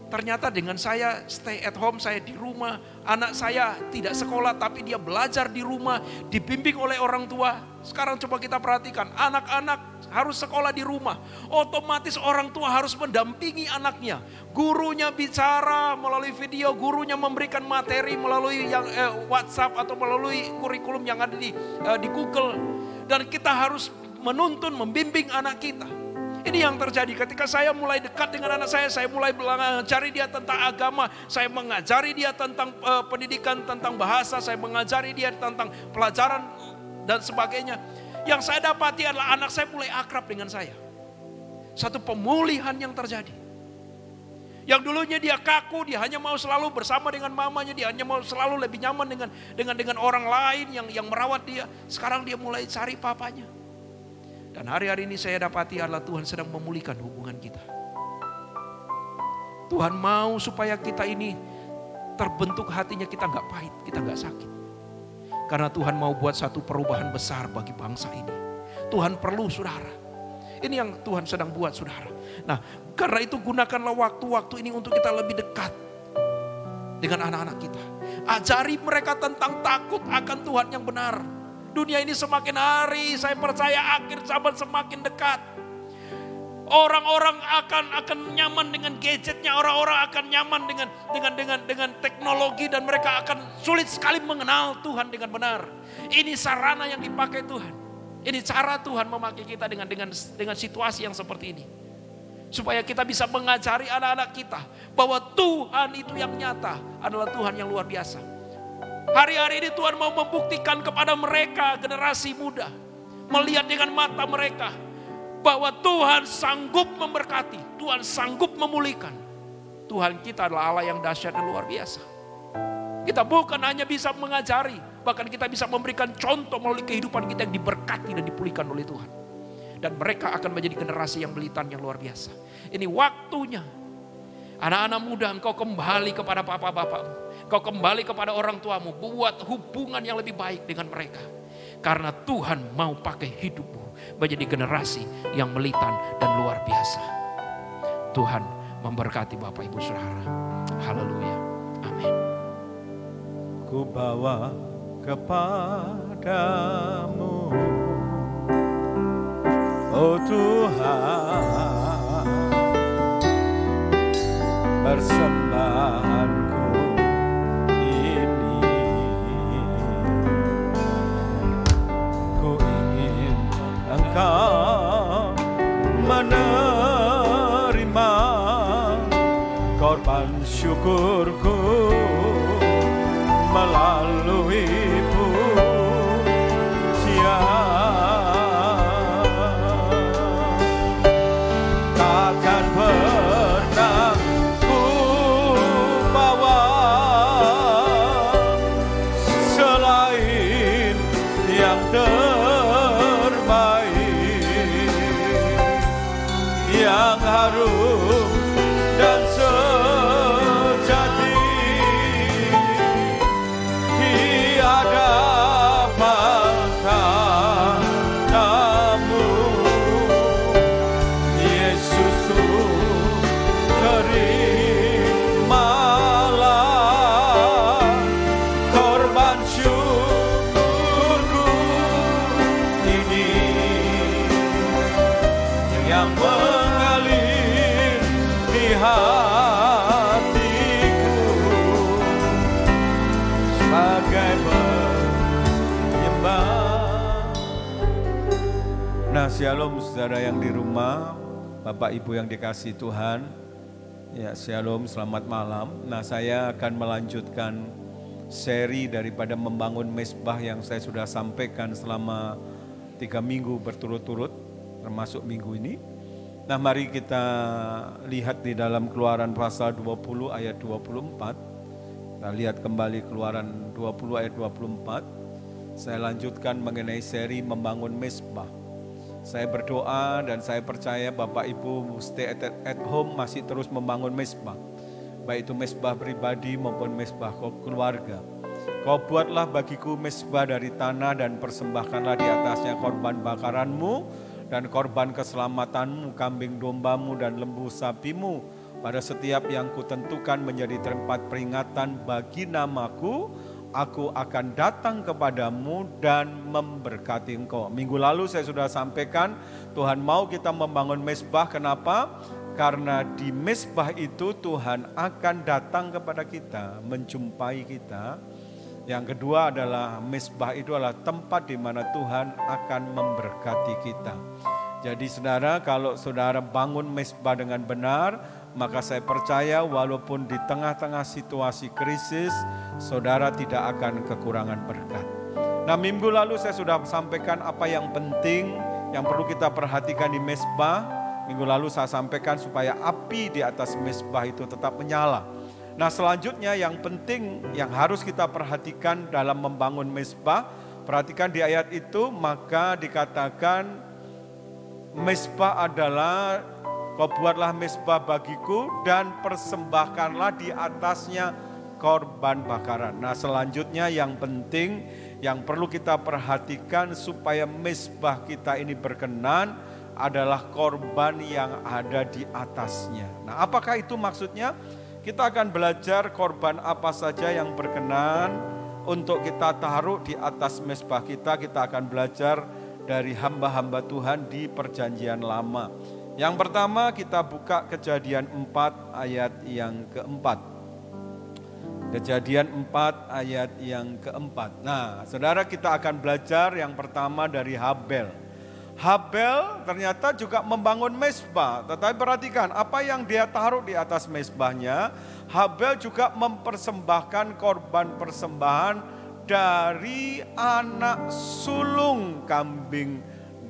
Ternyata dengan saya stay at home, saya di rumah. Anak saya tidak sekolah tapi dia belajar di rumah. Dibimbing oleh orang tua. Sekarang coba kita perhatikan. Anak-anak harus sekolah di rumah. Otomatis orang tua harus mendampingi anaknya. Gurunya bicara melalui video. Gurunya memberikan materi melalui WhatsApp atau melalui kurikulum yang ada di Google. Dan kita harus menuntun, membimbing anak kita. Ini yang terjadi ketika saya mulai dekat dengan anak saya mulai mengajari dia tentang agama, saya mengajari dia tentang pendidikan, tentang bahasa, saya mengajari dia tentang pelajaran dan sebagainya. Yang saya dapati adalah anak saya mulai akrab dengan saya. Satu pemulihan yang terjadi. Yang dulunya dia kaku, dia hanya mau selalu bersama dengan mamanya, dia hanya mau selalu lebih nyaman dengan orang lain yang merawat dia. Sekarang dia mulai cari papanya. Dan hari-hari ini saya dapati adalah Tuhan sedang memulihkan hubungan kita. Tuhan mau supaya kita ini terbentuk hatinya, kita nggak pahit, kita nggak sakit. Karena Tuhan mau buat satu perubahan besar bagi bangsa ini. Tuhan perlu saudara. Ini yang Tuhan sedang buat saudara. Nah, karena itu gunakanlah waktu-waktu ini untuk kita lebih dekat dengan anak-anak kita. Ajari mereka tentang takut akan Tuhan yang benar. Dunia ini semakin hari, saya percaya akhir zaman semakin dekat. Orang-orang akan nyaman dengan gadgetnya, orang-orang akan nyaman dengan teknologi, dan mereka akan sulit sekali mengenal Tuhan dengan benar. Ini sarana yang dipakai Tuhan. Ini cara Tuhan memakai kita dengan situasi yang seperti ini. Supaya kita bisa mengajari anak-anak kita bahwa Tuhan itu yang nyata adalah Tuhan yang luar biasa. Hari-hari ini Tuhan mau membuktikan kepada mereka, generasi muda, melihat dengan mata mereka bahwa Tuhan sanggup memberkati, Tuhan sanggup memulihkan. Tuhan kita adalah Allah yang dahsyat dan luar biasa. Kita bukan hanya bisa mengajari, bahkan kita bisa memberikan contoh melalui kehidupan kita yang diberkati dan dipulihkan oleh Tuhan. Dan mereka akan menjadi generasi yang belitan yang luar biasa. Ini waktunya. Anak-anak muda, engkau kembali kepada bapak-bapakmu. Engkau kembali kepada orang tuamu. Buat hubungan yang lebih baik dengan mereka. Karena Tuhan mau pakai hidupmu menjadi generasi yang melitan dan luar biasa. Tuhan memberkati Bapak Ibu Saudara. Haleluya. Amin. Ku bawa kepadamu, oh Tuhan, persembahanku ini. Ku ingin Engkau menerima korban syukurku melalui pujian. Takkan pernah ku bawa selain yang terbaik, yang harum dan sejati di hadapan tatamu. Yesusku, terimalah korban syukurku ini yang mengalir di hatiku sebagai penyembah. Nah, shalom saudara yang di rumah, Bapak Ibu yang dikasihi Tuhan. Ya, shalom, selamat malam. Nah, saya akan melanjutkan seri daripada membangun mezbah yang saya sudah sampaikan selama 3 minggu berturut-turut, termasuk minggu ini. Nah, mari kita lihat di dalam Keluaran pasal 20 ayat 24. Kita lihat kembali Keluaran 20 ayat 24. Saya lanjutkan mengenai seri membangun mezbah. Saya berdoa dan saya percaya Bapak Ibu stay at home masih terus membangun mezbah. Baik itu mezbah pribadi maupun mezbah keluarga. Kau buatlah bagiku mezbah dari tanah dan persembahkanlah di atasnya korban bakaranmu dan korban keselamatanmu, kambing dombamu dan lembu sapimu. Pada setiap yang kutentukan menjadi tempat peringatan bagi namaku, aku akan datang kepadamu dan memberkati engkau. Minggu lalu saya sudah sampaikan, Tuhan mau kita membangun mezbah. Kenapa? Karena di mezbah itu Tuhan akan datang kepada kita, menjumpai kita. Yang kedua adalah mezbah itu adalah tempat di mana Tuhan akan memberkati kita. Jadi saudara, kalau saudara bangun mezbah dengan benar, maka saya percaya walaupun di tengah-tengah situasi krisis, saudara tidak akan kekurangan berkat. Nah, minggu lalu saya sudah sampaikan apa yang penting, yang perlu kita perhatikan di mezbah. Minggu lalu saya sampaikan supaya api di atas mezbah itu tetap menyala. Nah selanjutnya yang penting yang harus kita perhatikan dalam membangun mezbah, perhatikan di ayat itu, maka dikatakan mezbah adalah, kau buatlah mezbah bagiku dan persembahkanlah di atasnya korban bakaran. Nah selanjutnya yang penting yang perlu kita perhatikan supaya mezbah kita ini berkenan adalah korban yang ada di atasnya. Nah apakah itu maksudnya? Kita akan belajar korban apa saja yang berkenan untuk kita taruh di atas mezbah kita. Kita akan belajar dari hamba-hamba Tuhan di perjanjian lama. Yang pertama kita buka Kejadian 4 ayat yang keempat. Kejadian 4 ayat yang keempat. Nah saudara, kita akan belajar yang pertama dari Habel. Habel ternyata juga membangun mezbah, tetapi perhatikan apa yang dia taruh di atas mezbahnya. Habel juga mempersembahkan korban persembahan dari anak sulung kambing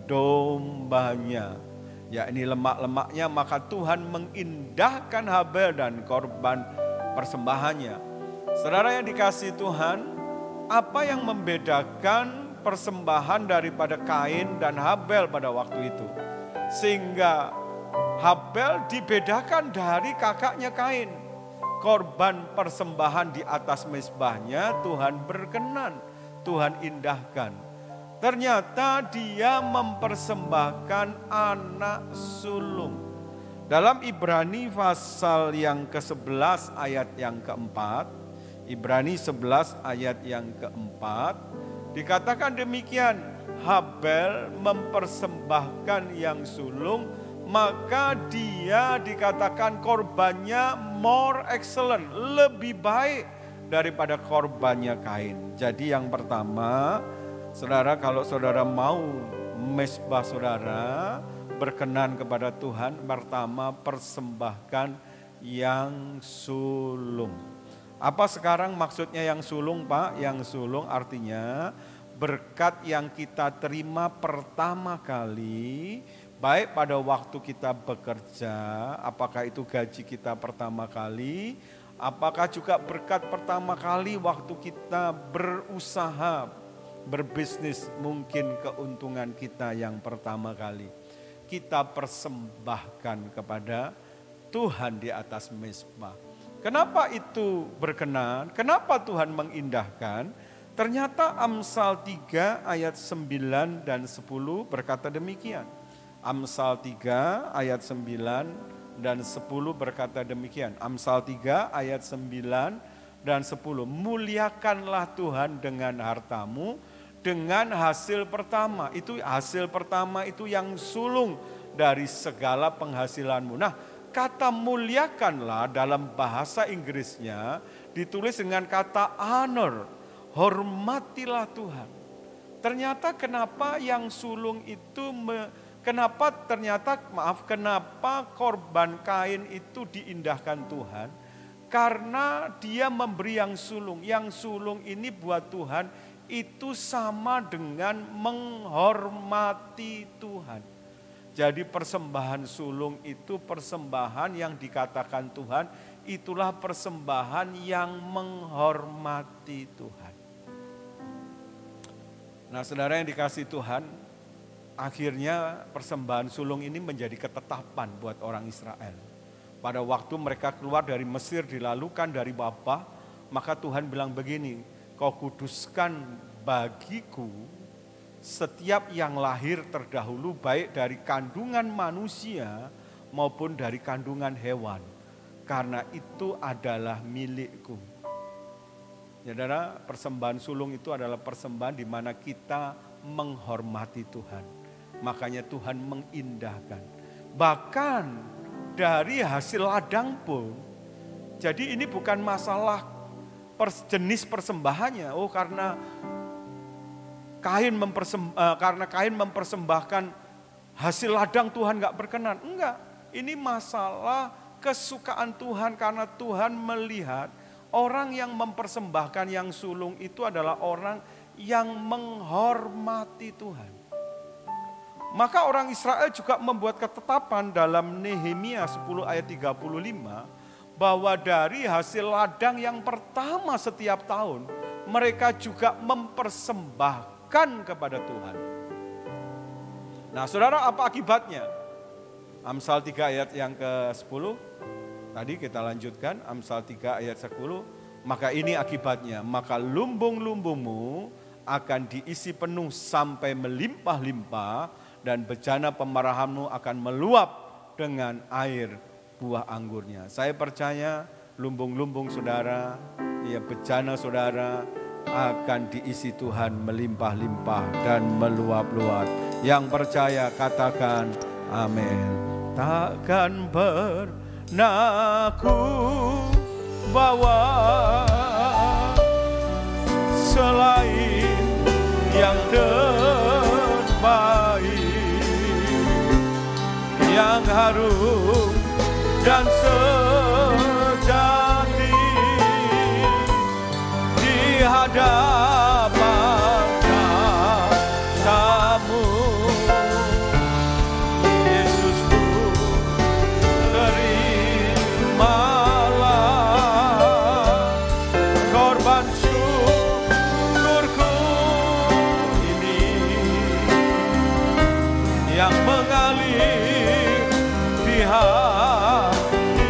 dombanya. Ya ini lemak-lemaknya, maka Tuhan mengindahkan Habel dan korban persembahannya. Saudara yang dikasihi Tuhan, apa yang membedakan persembahan daripada Kain dan Habel pada waktu itu? Sehingga Habel dibedakan dari kakaknya Kain. Korban persembahan di atas mezbahnya Tuhan berkenan, Tuhan indahkan. Ternyata dia mempersembahkan anak sulung. Dalam Ibrani pasal yang ke-11 ayat yang keempat, Ibrani 11 ayat yang keempat, dikatakan demikian, Habel mempersembahkan yang sulung, maka dia dikatakan korbannya more excellent, lebih baik daripada korbannya Kain. Jadi yang pertama, saudara, kalau saudara mau mezbah saudara berkenan kepada Tuhan, pertama persembahkan yang sulung. Apa sekarang maksudnya yang sulung, Pak? Yang sulung artinya berkat yang kita terima pertama kali, baik pada waktu kita bekerja, apakah itu gaji kita pertama kali, apakah juga berkat pertama kali waktu kita berusaha, berbisnis, mungkin keuntungan kita yang pertama kali. Kita persembahkan kepada Tuhan di atas mezbah. Kenapa itu berkenan? Kenapa Tuhan mengindahkan? Ternyata Amsal 3 ayat 9 dan 10 berkata demikian. Amsal 3 ayat 9 dan 10 berkata demikian. Amsal 3 ayat 9 dan 10. Muliakanlah Tuhan dengan hartamu, dengan hasil pertama. Itu hasil pertama itu yang sulung dari segala penghasilanmu. Nah, kata muliakanlah dalam bahasa Inggrisnya ditulis dengan kata honor, hormatilah Tuhan. Ternyata kenapa yang sulung itu, kenapa korban Kain itu diindahkan Tuhan? Karena dia memberi yang sulung. Yang sulung ini buat Tuhan itu sama dengan menghormati Tuhan. Jadi persembahan sulung itu persembahan yang dikatakan Tuhan, itulah persembahan yang menghormati Tuhan. Nah saudara yang dikasihi Tuhan, akhirnya persembahan sulung ini menjadi ketetapan buat orang Israel. Pada waktu mereka keluar dari Mesir, dilalukan dari wabah, maka Tuhan bilang begini, kau kuduskan bagiku setiap yang lahir terdahulu, baik dari kandungan manusia maupun dari kandungan hewan, karena itu adalah milikku. Saudara, persembahan sulung itu adalah persembahan di mana kita menghormati Tuhan. Makanya Tuhan mengindahkan. Bahkan dari hasil ladang pun, jadi ini bukan masalah jenis persembahannya. Oh, karena Kain mempersembahkan hasil ladang Tuhan gak berkenan. Enggak, ini masalah kesukaan Tuhan karena Tuhan melihat orang yang mempersembahkan yang sulung itu adalah orang yang menghormati Tuhan. Maka orang Israel juga membuat ketetapan dalam Nehemia 10 ayat 35 bahwa dari hasil ladang yang pertama setiap tahun mereka juga mempersembahkan kepada Tuhan. Nah, saudara, apa akibatnya? Amsal 3 ayat yang ke-10, tadi kita lanjutkan, Amsal 3 ayat 10, maka ini akibatnya, maka lumbung-lumbungmu akan diisi penuh sampai melimpah-limpah, dan bejana pemarahanmu akan meluap dengan air buah anggurnya. Saya percaya lumbung-lumbung saudara, ya bejana saudara akan diisi Tuhan melimpah-limpah dan meluap-luap. Yang percaya katakan amin. Takkan pernah ku bawa selain yang terbaik, yang harum dan sejati di hadapan tamu. Yesusku, terimalah korban syukurku ini yang mengalir di hatiku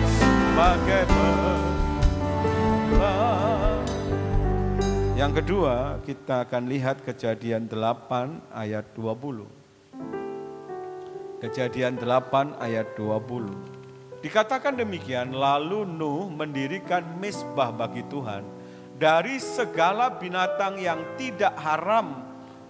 sebagai persembahan. Yang kedua, kita akan lihat Kejadian 8 ayat 20. Kejadian 8 ayat 20. Dikatakan demikian, lalu Nuh mendirikan mezbah bagi Tuhan dari segala binatang yang tidak haram.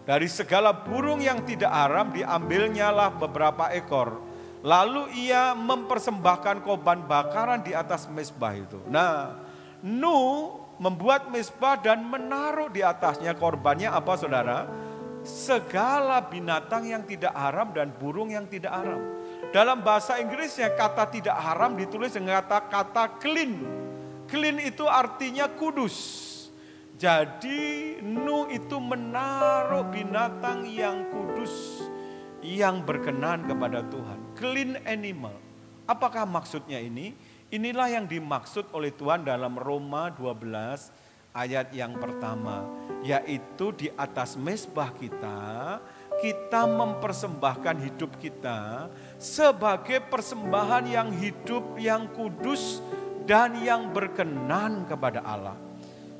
Dari segala burung yang tidak haram diambilnyalah beberapa ekor. Lalu ia mempersembahkan korban bakaran di atas mezbah itu. Nah, Nuh membuat mezbah dan menaruh di atasnya korbannya apa saudara? Segala binatang yang tidak haram dan burung yang tidak haram. Dalam bahasa Inggrisnya kata tidak haram ditulis dengan kata clean. Clean itu artinya kudus. Jadi Nuh itu menaruh binatang yang kudus, yang berkenan kepada Tuhan. Clean animal. Apakah maksudnya ini? Inilah yang dimaksud oleh Tuhan dalam Roma 12 ayat yang pertama. Yaitu di atas mezbah kita mempersembahkan hidup kita sebagai persembahan yang hidup, yang kudus, dan yang berkenan kepada Allah.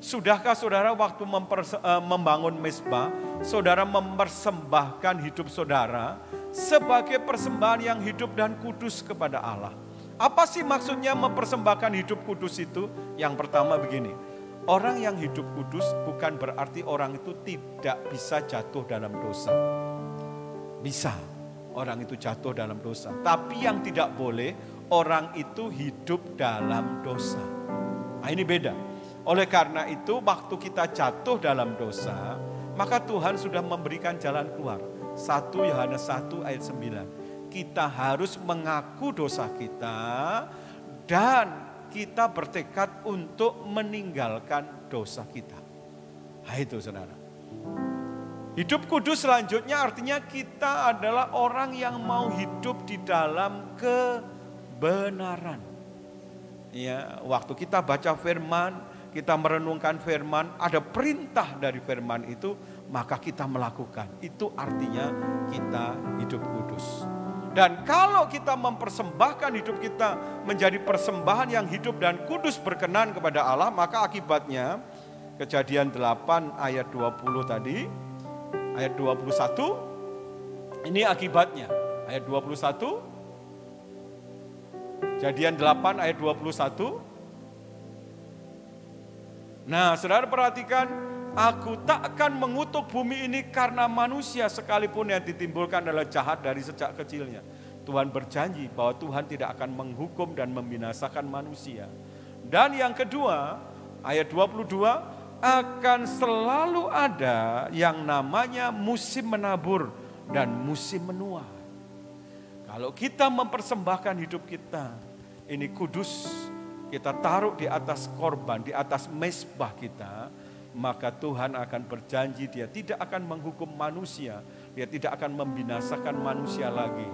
Sudahkah saudara waktu membangun mezbah, saudara mempersembahkan hidup saudara sebagai persembahan yang hidup dan kudus kepada Allah? Apa sih maksudnya mempersembahkan hidup kudus itu? Yang pertama begini, orang yang hidup kudus bukan berarti orang itu tidak bisa jatuh dalam dosa. Bisa, orang itu jatuh dalam dosa. Tapi yang tidak boleh, orang itu hidup dalam dosa. Nah, ini beda. Oleh karena itu waktu kita jatuh dalam dosa, maka Tuhan sudah memberikan jalan keluar. 1 Yohanes 1 ayat 9. Kita harus mengaku dosa kita dan kita bertekad untuk meninggalkan dosa kita. Nah, itu saudara. Hidup kudus selanjutnya artinya kita adalah orang yang mau hidup di dalam kebenaran. Ya, waktu kita baca firman, kita merenungkan firman, ada perintah dari firman itu, maka kita melakukan. Itu artinya kita hidup kudus. Dan kalau kita mempersembahkan hidup kita menjadi persembahan yang hidup dan kudus berkenan kepada Allah, maka akibatnya Kejadian 8 ayat 20 tadi, ayat 21, ini akibatnya. Ayat 21, Kejadian 8 ayat 21. Nah, saudara perhatikan, aku tak akan mengutuk bumi ini karena manusia sekalipun yang ditimbulkan adalah jahat dari sejak kecilnya. Tuhan berjanji bahwa Tuhan tidak akan menghukum dan membinasakan manusia. Dan yang kedua, ayat 22, akan selalu ada yang namanya musim menabur dan musim menuai. Kalau kita mempersembahkan hidup kita, ini kudus, kita taruh di atas korban, di atas mezbah kita, maka Tuhan akan berjanji dia tidak akan menghukum manusia, dia tidak akan membinasakan manusia lagi.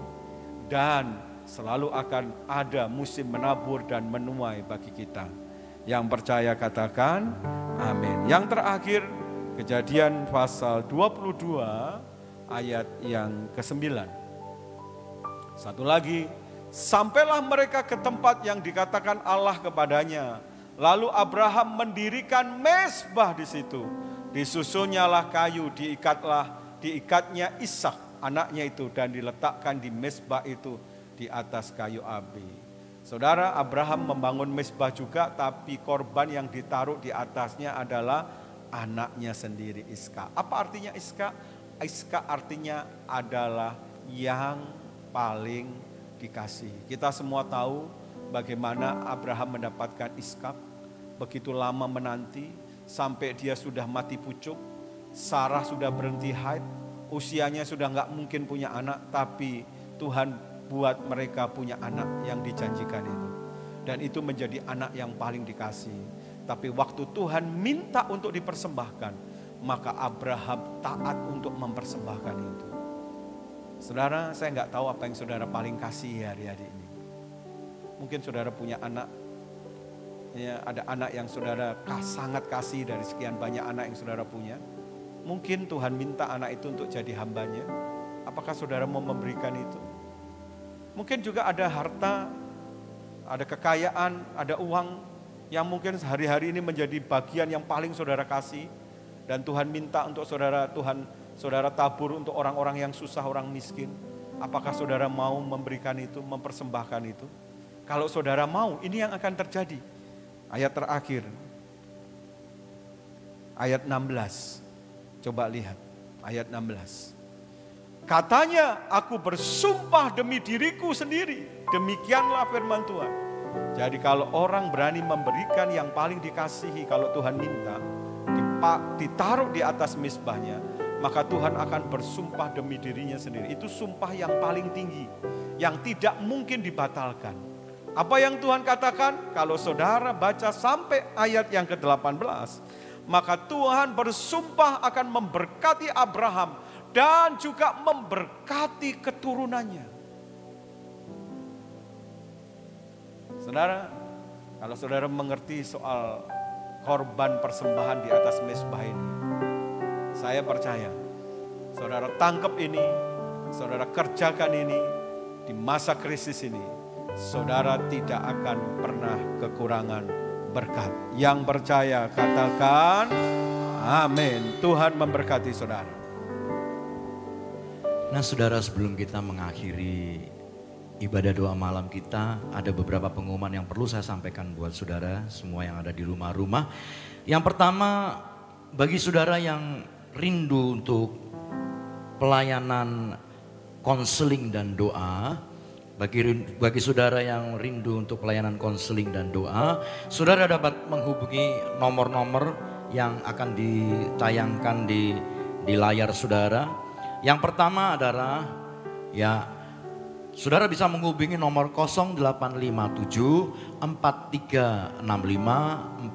Dan selalu akan ada musim menabur dan menuai bagi kita. Yang percaya katakan amin. Yang terakhir, Kejadian pasal 22 ayat yang ke-9. Satu lagi, sampailah mereka ke tempat yang dikatakan Allah kepadanya. Lalu Abraham mendirikan mezbah di situ. Disusunnyalah kayu, diikatnya Ishak anaknya itu dan diletakkan di mezbah itu di atas kayu api. Saudara, Abraham membangun mezbah juga, tapi korban yang ditaruh di atasnya adalah anaknya sendiri, Ishak. Apa artinya Ishak? Ishak artinya adalah yang paling dikasihi. Kita semua tahu bagaimana Abraham mendapatkan Ishak. Begitu lama menanti sampai dia sudah mati pucuk. Sarah sudah berhenti haid. Usianya sudah gak mungkin punya anak, tapi Tuhan buat mereka punya anak yang dijanjikan itu. Dan itu menjadi anak yang paling dikasihi. Tapi waktu Tuhan minta untuk dipersembahkan, maka Abraham taat untuk mempersembahkan itu. Saudara, saya nggak tahu apa yang saudara paling kasih hari-hari ini. Mungkin saudara punya anak, ya, ada anak yang saudara sangat kasih dari sekian banyak anak yang saudara punya. Mungkin Tuhan minta anak itu untuk jadi hambanya. Apakah saudara mau memberikan itu? Mungkin juga ada harta, ada kekayaan, ada uang yang mungkin hari-hari ini menjadi bagian yang paling saudara kasih. Dan Tuhan minta untuk saudara tabur untuk orang-orang yang susah, orang miskin. Apakah saudara mau memberikan itu, mempersembahkan itu? Kalau saudara mau, ini yang akan terjadi. Ayat terakhir, ayat 16. Coba lihat, ayat 16. Katanya, aku bersumpah demi diriku sendiri. Demikianlah firman Tuhan. Jadi kalau orang berani memberikan yang paling dikasihi, kalau Tuhan minta, ditaruh di atas mezbahnya, maka Tuhan akan bersumpah demi dirinya sendiri. Itu sumpah yang paling tinggi, yang tidak mungkin dibatalkan. Apa yang Tuhan katakan? Kalau saudara baca sampai ayat yang ke-18, maka Tuhan bersumpah akan memberkati Abraham dan juga memberkati keturunannya. Saudara, kalau saudara mengerti soal korban persembahan di atas mezbah ini, saya percaya saudara tangkap ini, saudara kerjakan ini di masa krisis ini, saudara tidak akan pernah kekurangan berkat. Yang percaya katakan amin. Tuhan memberkati saudara. Nah saudara, sebelum kita mengakhiri ibadah doa malam kita, ada beberapa pengumuman yang perlu saya sampaikan buat saudara semua yang ada di rumah-rumah. Yang pertama, bagi saudara yang rindu untuk pelayanan konseling dan doa, bagi saudara yang rindu untuk pelayanan konseling dan doa, saudara dapat menghubungi nomor-nomor yang akan ditayangkan di layar saudara. Yang pertama adalah saudara bisa menghubungi nomor 0857 4365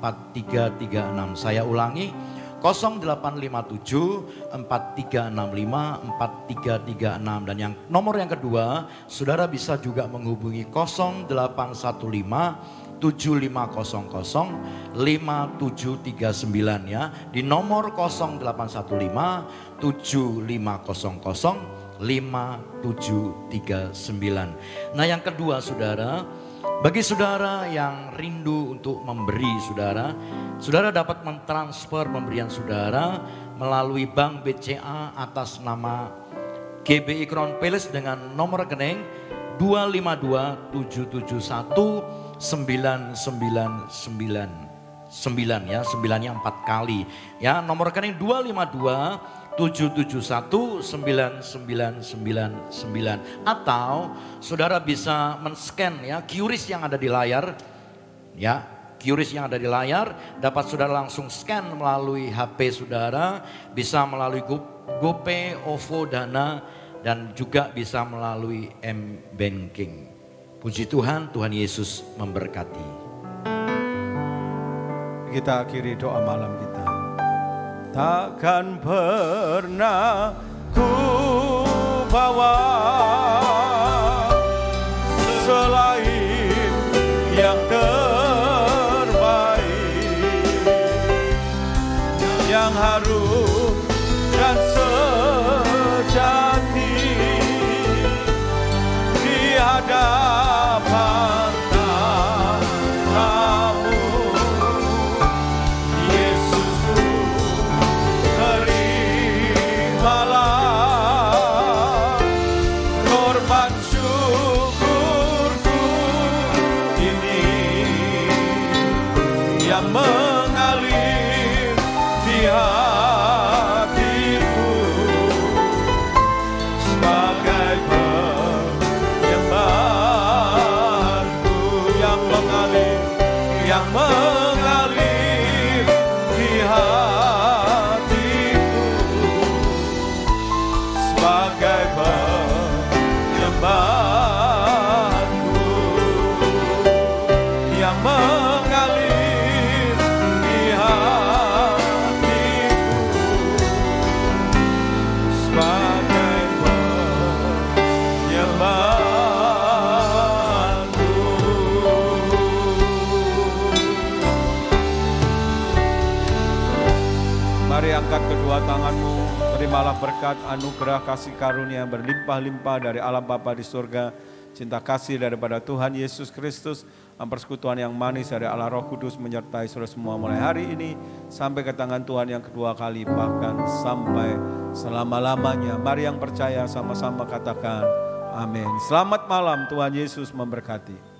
4336. Saya ulangi, 0857 4365 4336. Dan nomor yang kedua, saudara bisa juga menghubungi 0815 7500 5739 ya. Di nomor 0815 7500 5739. Nah yang kedua saudara, bagi saudara yang rindu untuk memberi saudara dapat mentransfer pemberian saudara melalui Bank BCA atas nama GBI Crown Palace dengan nomor rekening 252771999 ya, 9-nya 4 kali ya. Nomor rekening 25277199999, atau saudara bisa men-scan ya QRIS yang ada di layar ya. QRIS yang ada di layar dapat saudara langsung scan melalui HP saudara, bisa melalui GoPay, OVO, Dana, dan juga bisa melalui M-Banking. Puji Tuhan, Tuhan Yesus memberkati. Kita akhiri doa malam kita. takkan pernah ku bawa selain yang terbaik, yang harum dan sejati di hadapan tamu. Yesusku, terimalah korban syukurku ini yang mengalir di hatiku sebagai penyembahanku, yang mengalir di hatiku sebagai penyembahanku, yang mengalir di hatiku sebagai penyembahanku. Mari angkat kedua tanganmu, terimalah berkat anugerah kasih karunia yang berlimpah-limpah dari Allah Bapa di surga, cinta kasih daripada Tuhan Yesus Kristus, persekutuan yang manis dari Allah Roh Kudus menyertai saudara semua mulai hari ini sampai ke tangan Tuhan yang kedua kali, bahkan sampai selama-lamanya. Mari yang percaya sama-sama katakan amin. Selamat malam, Tuhan Yesus memberkati.